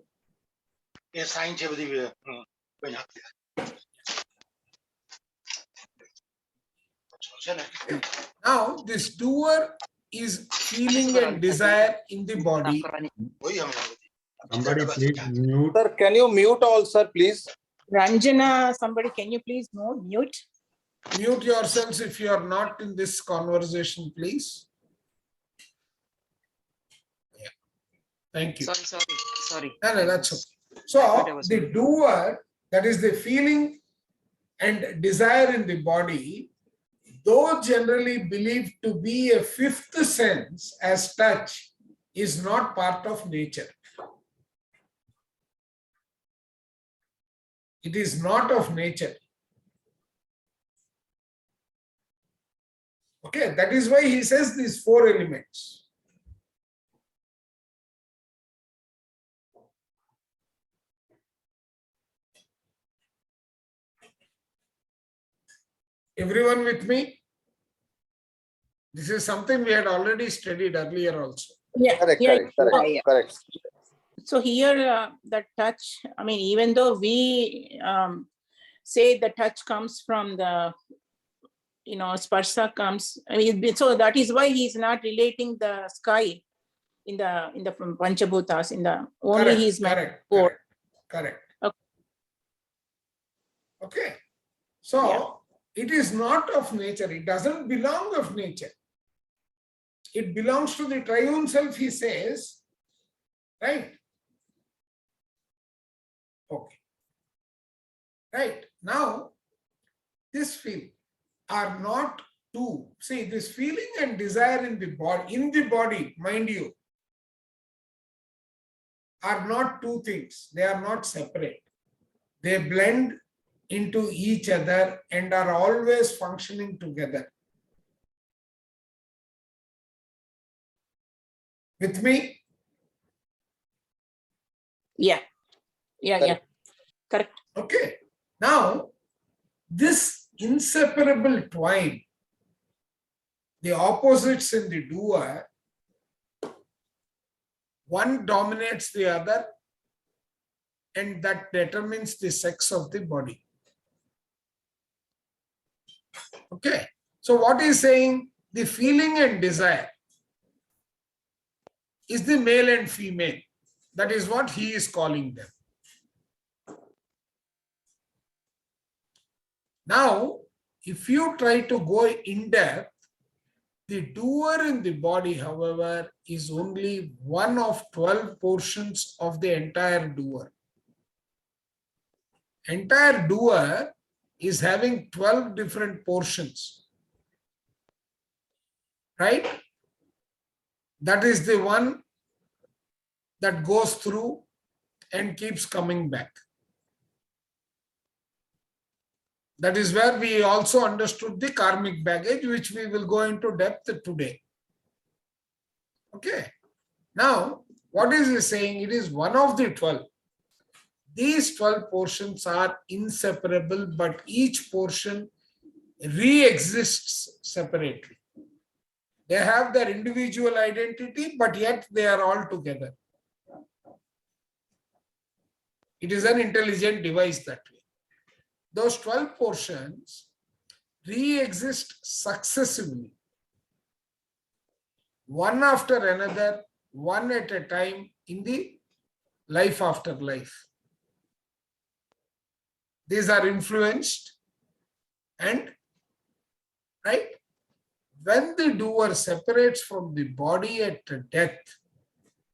Now, this doer is feeling and desire in the body. Somebody please mute. Sir, can you mute all, sir, please? Ranjana, somebody, can you please mute? Mute yourselves if you are not in this conversation, please. Yeah. Thank you. Sorry. No, that's okay. So the doer, that is the feeling and desire in the body, though generally believed to be a fifth sense as touch, is not part of nature. It is not of nature. Okay, that is why he says these four elements. Everyone with me? This is something we had already studied earlier also. Yeah. Correct, yeah, correct, correct, yeah. correct. So here, the touch, I mean, even though we say the touch comes from the, sparsa comes, I mean, so that is why he's not relating the sky in the Panchabhutas, only Correct, he's meant correct, for. correct. Okay. Okay. So Yeah. it is not of nature. It doesn't belong of nature. It belongs to the triune self, he says, right? Okay. Right. Now, this feeling are not two. See, this feeling and desire in the body, mind you, are not two things. They are not separate. They blend into each other and are always functioning together. With me? Yeah. Correct. Okay. Now, this inseparable twine, the opposites in the doer, one dominates the other, and that determines the sex of the body. Okay. So what he's saying, the feeling and desire is the male and female. That is what he is calling them. Now, if you try to go in depth, the doer in the body, however, is only one of 12 portions of the entire doer. Entire doer is having 12 different portions, right? That is the one that goes through and keeps coming back. That is where we also understood the karmic baggage, which we will go into depth today. Okay. Now, what is he saying? It is one of the 12. These 12 portions are inseparable, but each portion re-exists separately. They have their individual identity, but yet they are all together. It is an intelligent device that way. Those 12 portions re-exist successively, one after another, one at a time in the life after life. These are influenced, and right, when the doer separates from the body at death,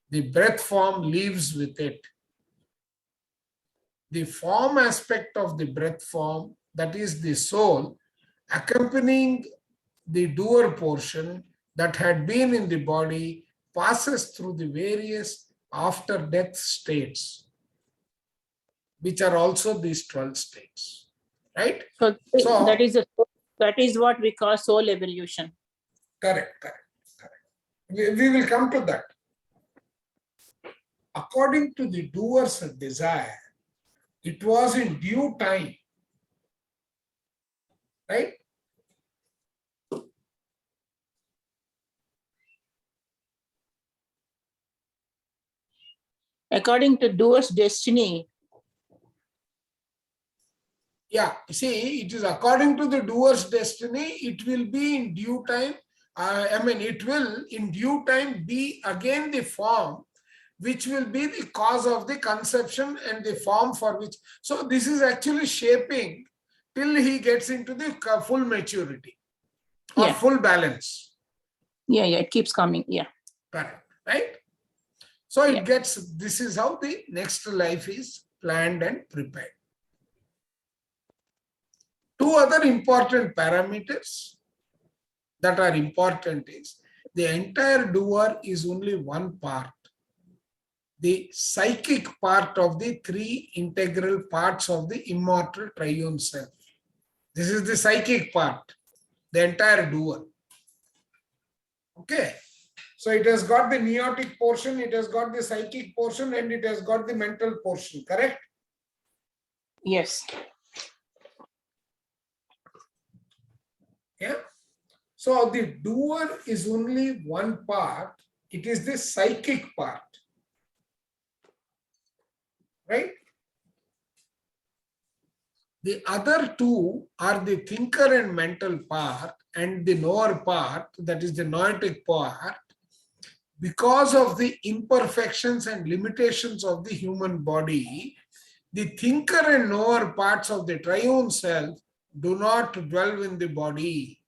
the breath form leaves with it. the form aspect of the breath form, that is the soul, accompanying the doer portion that had been in the body, passes through the various after death states, which are also these 12 states, right? So So- that is what we call soul evolution. Correct. We will come to that. According to the doer's desire, it was in due time, right? According to doer's destiny, Yeah, see, it is according to the doer's destiny, it will be in due time. It will in due time be again the form which will be the cause of the conception and the form for which. So this is actually shaping till he gets into the full maturity or Yeah. full balance. yeah, it keeps coming. Yeah. Correct, right? So it Yeah. gets, this is how the next life is planned and prepared. Two other important parameters that are important is the entire doer is only one part. The psychic part of the three integral parts of the immortal triune self. This is the psychic part, the entire doer. Okay. So it has got the neotic portion, it has got the psychic portion, and it has got the mental portion, correct? Yes. Yeah. So the doer is only one part, it is the psychic part. Right? The other two are the thinker and mental part and the knower part, that is the noetic part. Because of the imperfections and limitations of the human body, the thinker and knower parts of the triune self do not dwell in the body,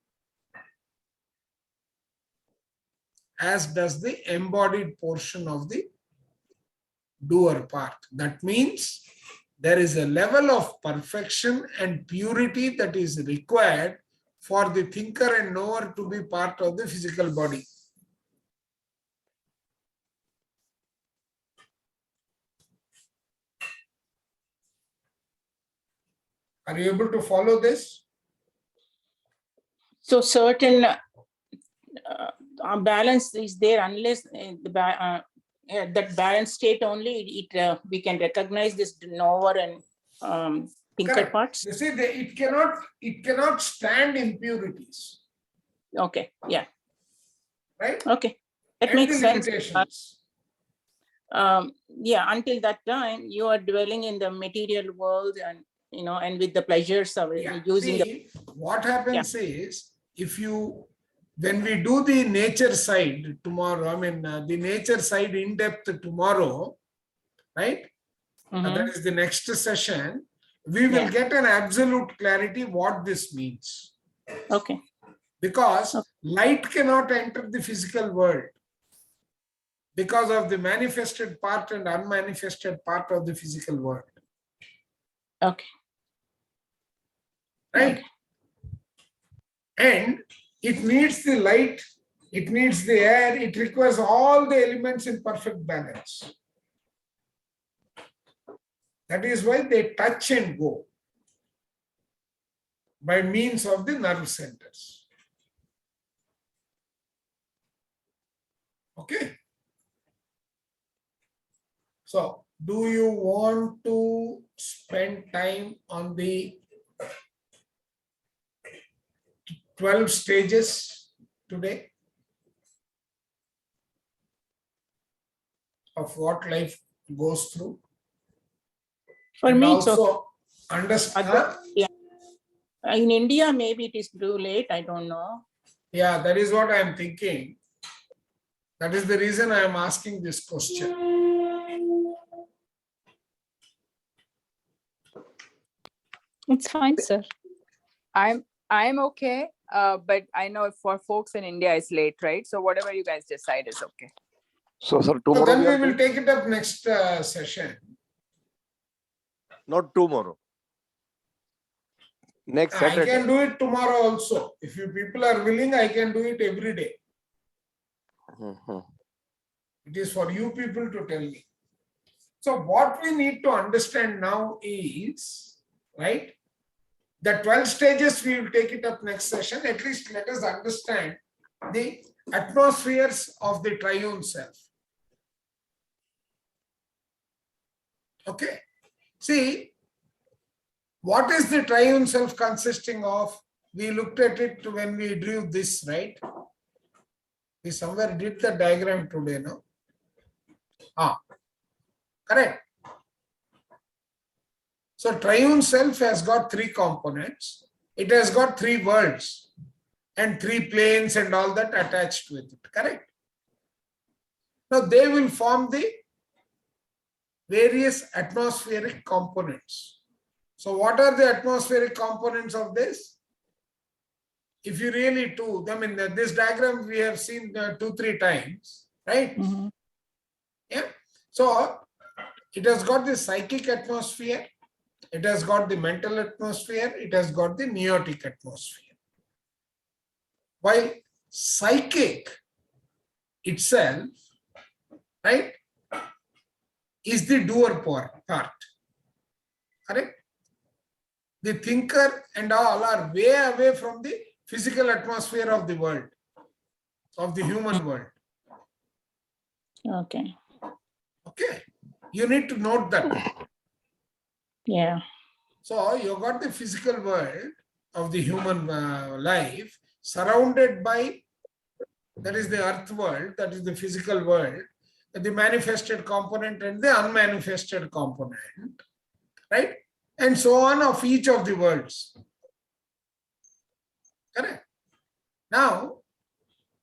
as does the embodied portion of the doer part. That means there is a level of perfection and purity that is required for the thinker and knower to be part of the physical body. Are you able to follow this? So certain balance is there unless that balance state only we can recognize this knower and thinker Correct. parts. You see, it cannot stand impurities, Okay. Yeah. right? Okay. That And makes the sense. limitations. Yeah. Until that time, you are dwelling in the material world and and with the pleasures of Yeah. using the. See, what happens is, when we do the nature side tomorrow, the nature side in depth tomorrow, right? Mhm. That is the next session. We will Yeah. get an absolute clarity what this means. Okay. Because Okay. light cannot enter the physical world because of the manifested part and unmanifested part of the physical world. Okay. Right? Okay. And it needs the light, it needs the air, it requires all the elements in perfect balance. That is why they touch and go by means of the nerve centers. Okay. So, do you want to spend time on the 12 stages today of what life goes through? For And me, it's okay. also understand. Yeah. In India, maybe it is too late. I don't know. Yeah, that is what I am thinking. That is the reason I am asking this question. It's fine, sir. I'm okay, but I know for folks in India it's late, right? So whatever you guys decide is okay. So, sir, So tomorrow then we we are will doing, take it up next session. Not tomorrow. Next I Saturday. can do it tomorrow also. If you people are willing, I can do it every day. Mhm. It is for you people to tell me. So what we need to understand now is, right, the 12 stages, we will take it up next session. At least let us understand the atmospheres of the triune self. Okay. See, what is the triune self consisting of? We looked at it when we drew this, right? We somewhere did the diagram today, no? Correct. So triune self has got three components. It has got three worlds and three planes and all that attached with it. Correct. Now they will form the various atmospheric components. So what are the atmospheric components of this? If you really do, I mean, this diagram we have seen 2-3 times, right? Mhm. Yeah. So it has got the psychic atmosphere, it has got the mental atmosphere, it has got the neotic atmosphere. While psychic itself, right, is the doer part. Correct? The thinker and all are way away from the physical atmosphere of the world, of the human world. Okay. Okay. You need to note that. Yeah. So you got the physical world of the human life surrounded by, that is the earth world, that is the physical world, the manifested component and the unmanifested component, right? And so on of each of the worlds. Correct. Now,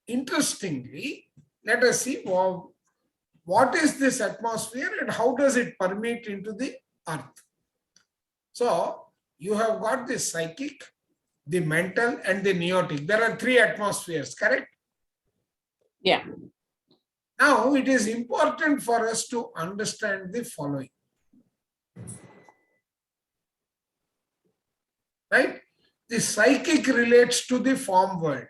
interestingly, let us see what is this atmosphere and how does it permeate into the earth. So you have got the psychic, the mental and the neotic. There are three atmospheres, correct? Yeah. Now it is important for us to understand the following. Right? The psychic relates to the form world.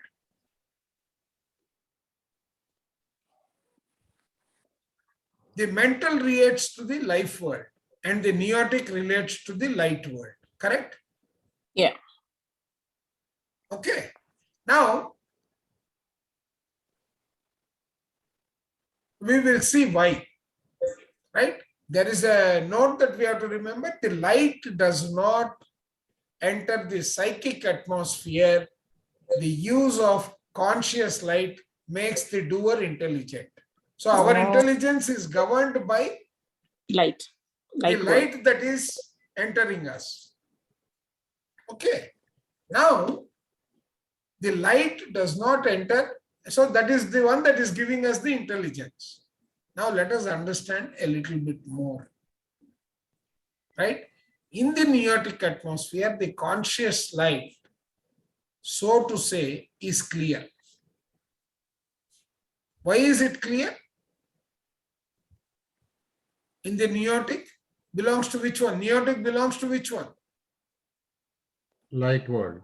The mental relates to the life world and the neotic relates to the light world. Correct? Yeah. Okay. Now, we will see why. Right? There is a note that we have to remember. The light does not enter the psychic atmosphere. The use of conscious light makes the doer intelligent. So our Oh. intelligence is governed by Light. the Light world. light that is entering us. Okay. Now, the light does not enter. So that is the one that is giving us the intelligence. Now let us understand a little bit more. Right? In the neotic atmosphere, the conscious light, so to say, is clear. Why is it clear? In the neotic, belongs to which one? Neotic belongs to which one? Light world.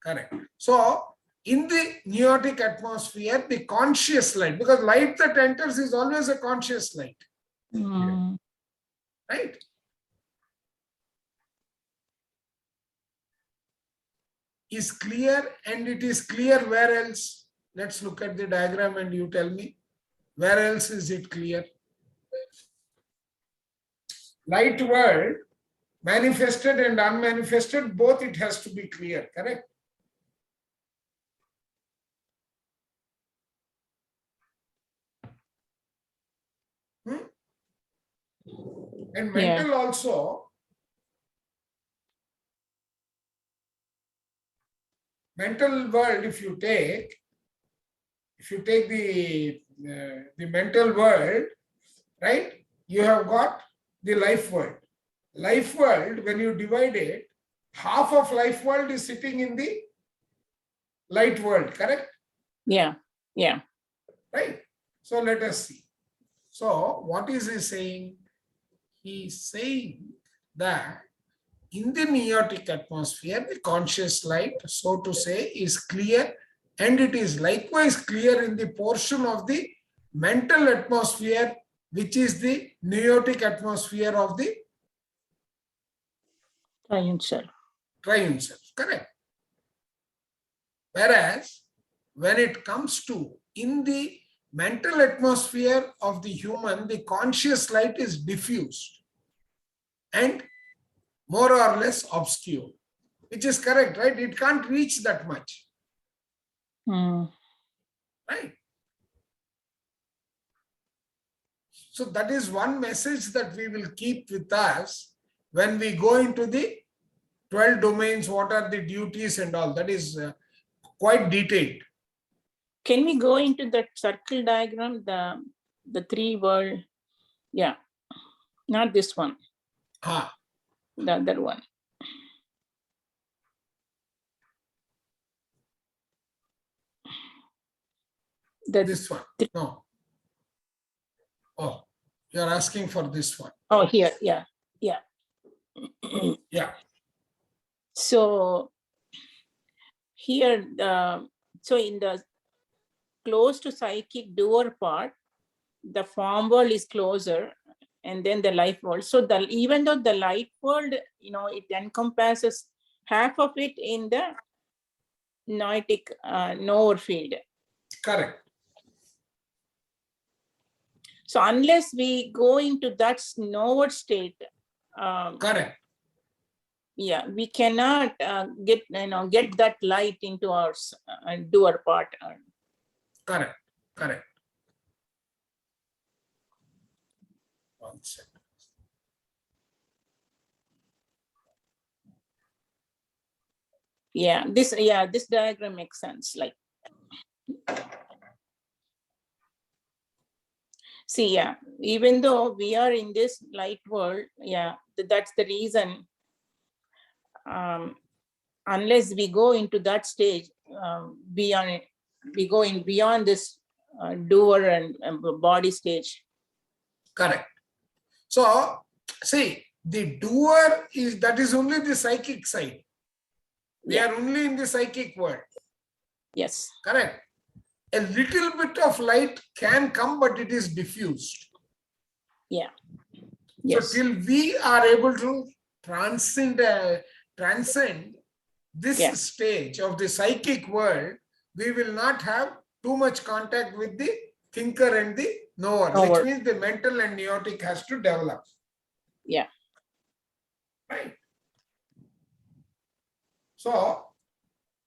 Correct. So, in the neotic atmosphere, the conscious light, because light that enters is always a conscious light, Mm. right? Is clear, and it is clear where else? Let's look at the diagram and you tell me, where else is it clear? Light world, manifested and unmanifested, both it has to be clear, correct? And mental also, mental world, if you take the mental world, right? You have got the life world. Life world, when you divide it, half of life world is sitting in the light world, correct? Yeah. Yeah. Right? So let us see. So what is he saying? He is saying that in the neotic atmosphere, the conscious light, so to say, is clear, and it is likewise clear in the portion of the mental atmosphere, which is the neotic atmosphere of the Triune self. triune self. Correct. Whereas when it comes to in the mental atmosphere of the human, the conscious light is diffused and more or less obscure, which is correct, right? It can't reach that much, Hmm. right? So that is one message that we will keep with us when we go into the 12 domains, what are the duties and all. That is quite detailed. Can we go into that circle diagram, the three world? Yeah, not this one, Ah, the other one. this one. No. Oh, you are asking for this one. Oh, here, yeah, yeah. Yeah. So here, so in the close to psychic doer part, the form world is closer, and then the life world. So even though the light world, it encompasses half of it in the noetic knower field. Correct. So unless we go into that knower state, Correct. yeah, we cannot get that light into our doer part. Correct. Correct. One second. Yeah, this diagram makes sense. Like, see, yeah, even though we are in this light world, yeah, that's the reason. Unless we go into that stage, beyond this doer and body stage. Correct. So, see, the doer that is only the psychic side. We Yeah. are only in the psychic world. Yes. Correct. A little bit of light can come, but it is diffused. Yeah. So Yes. till we are able to transcend this Yeah. stage of the psychic world, we will not have too much contact with the thinker and the knower, Knower. which means the mental and neotic has to develop. Yeah. Right. So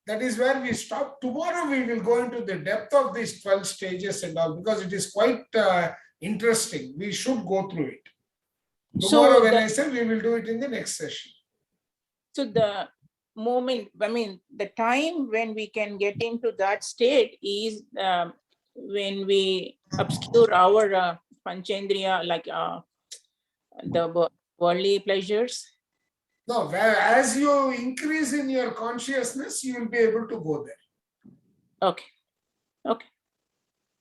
that is where we stop. Tomorrow we will go into the depth of these 12 stages and all, because it is quite interesting. We should go through it. Tomorrow, So when I say, we will do it in the next session. So the moment, the time when we can get into that state is when we obscure our panchendriya, like the worldly pleasures. No, as you increase in your consciousness, you will be able to go there. Okay. Okay.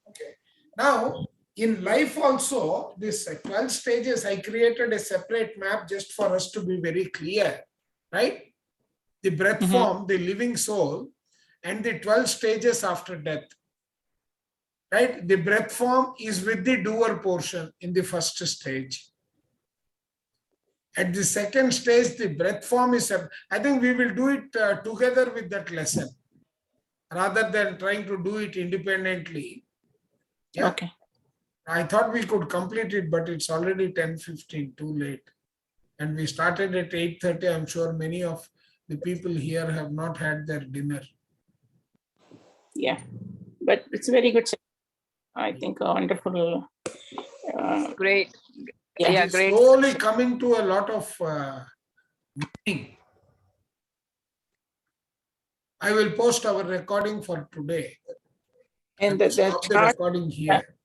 Okay. Now, in life also, this 12 stages, I created a separate map just for us to be very clear, right? The breath form, the living soul, and the 12 stages after death. Right? The breath form is with the doer portion in the first stage. At the second stage, the breath form is, I think we will do it together with that lesson, rather than trying to do it independently. Yeah. Okay. I thought we could complete it, but it's already 10:15, too late. And we started at 8:30. I'm sure many of the people here have not had their dinner. Yeah. But it's very good. I think a wonderful. Great. Yeah. Yeah, It's great. slowly coming to a lot of meaning. I will post our recording for today. And I will stop the recording here.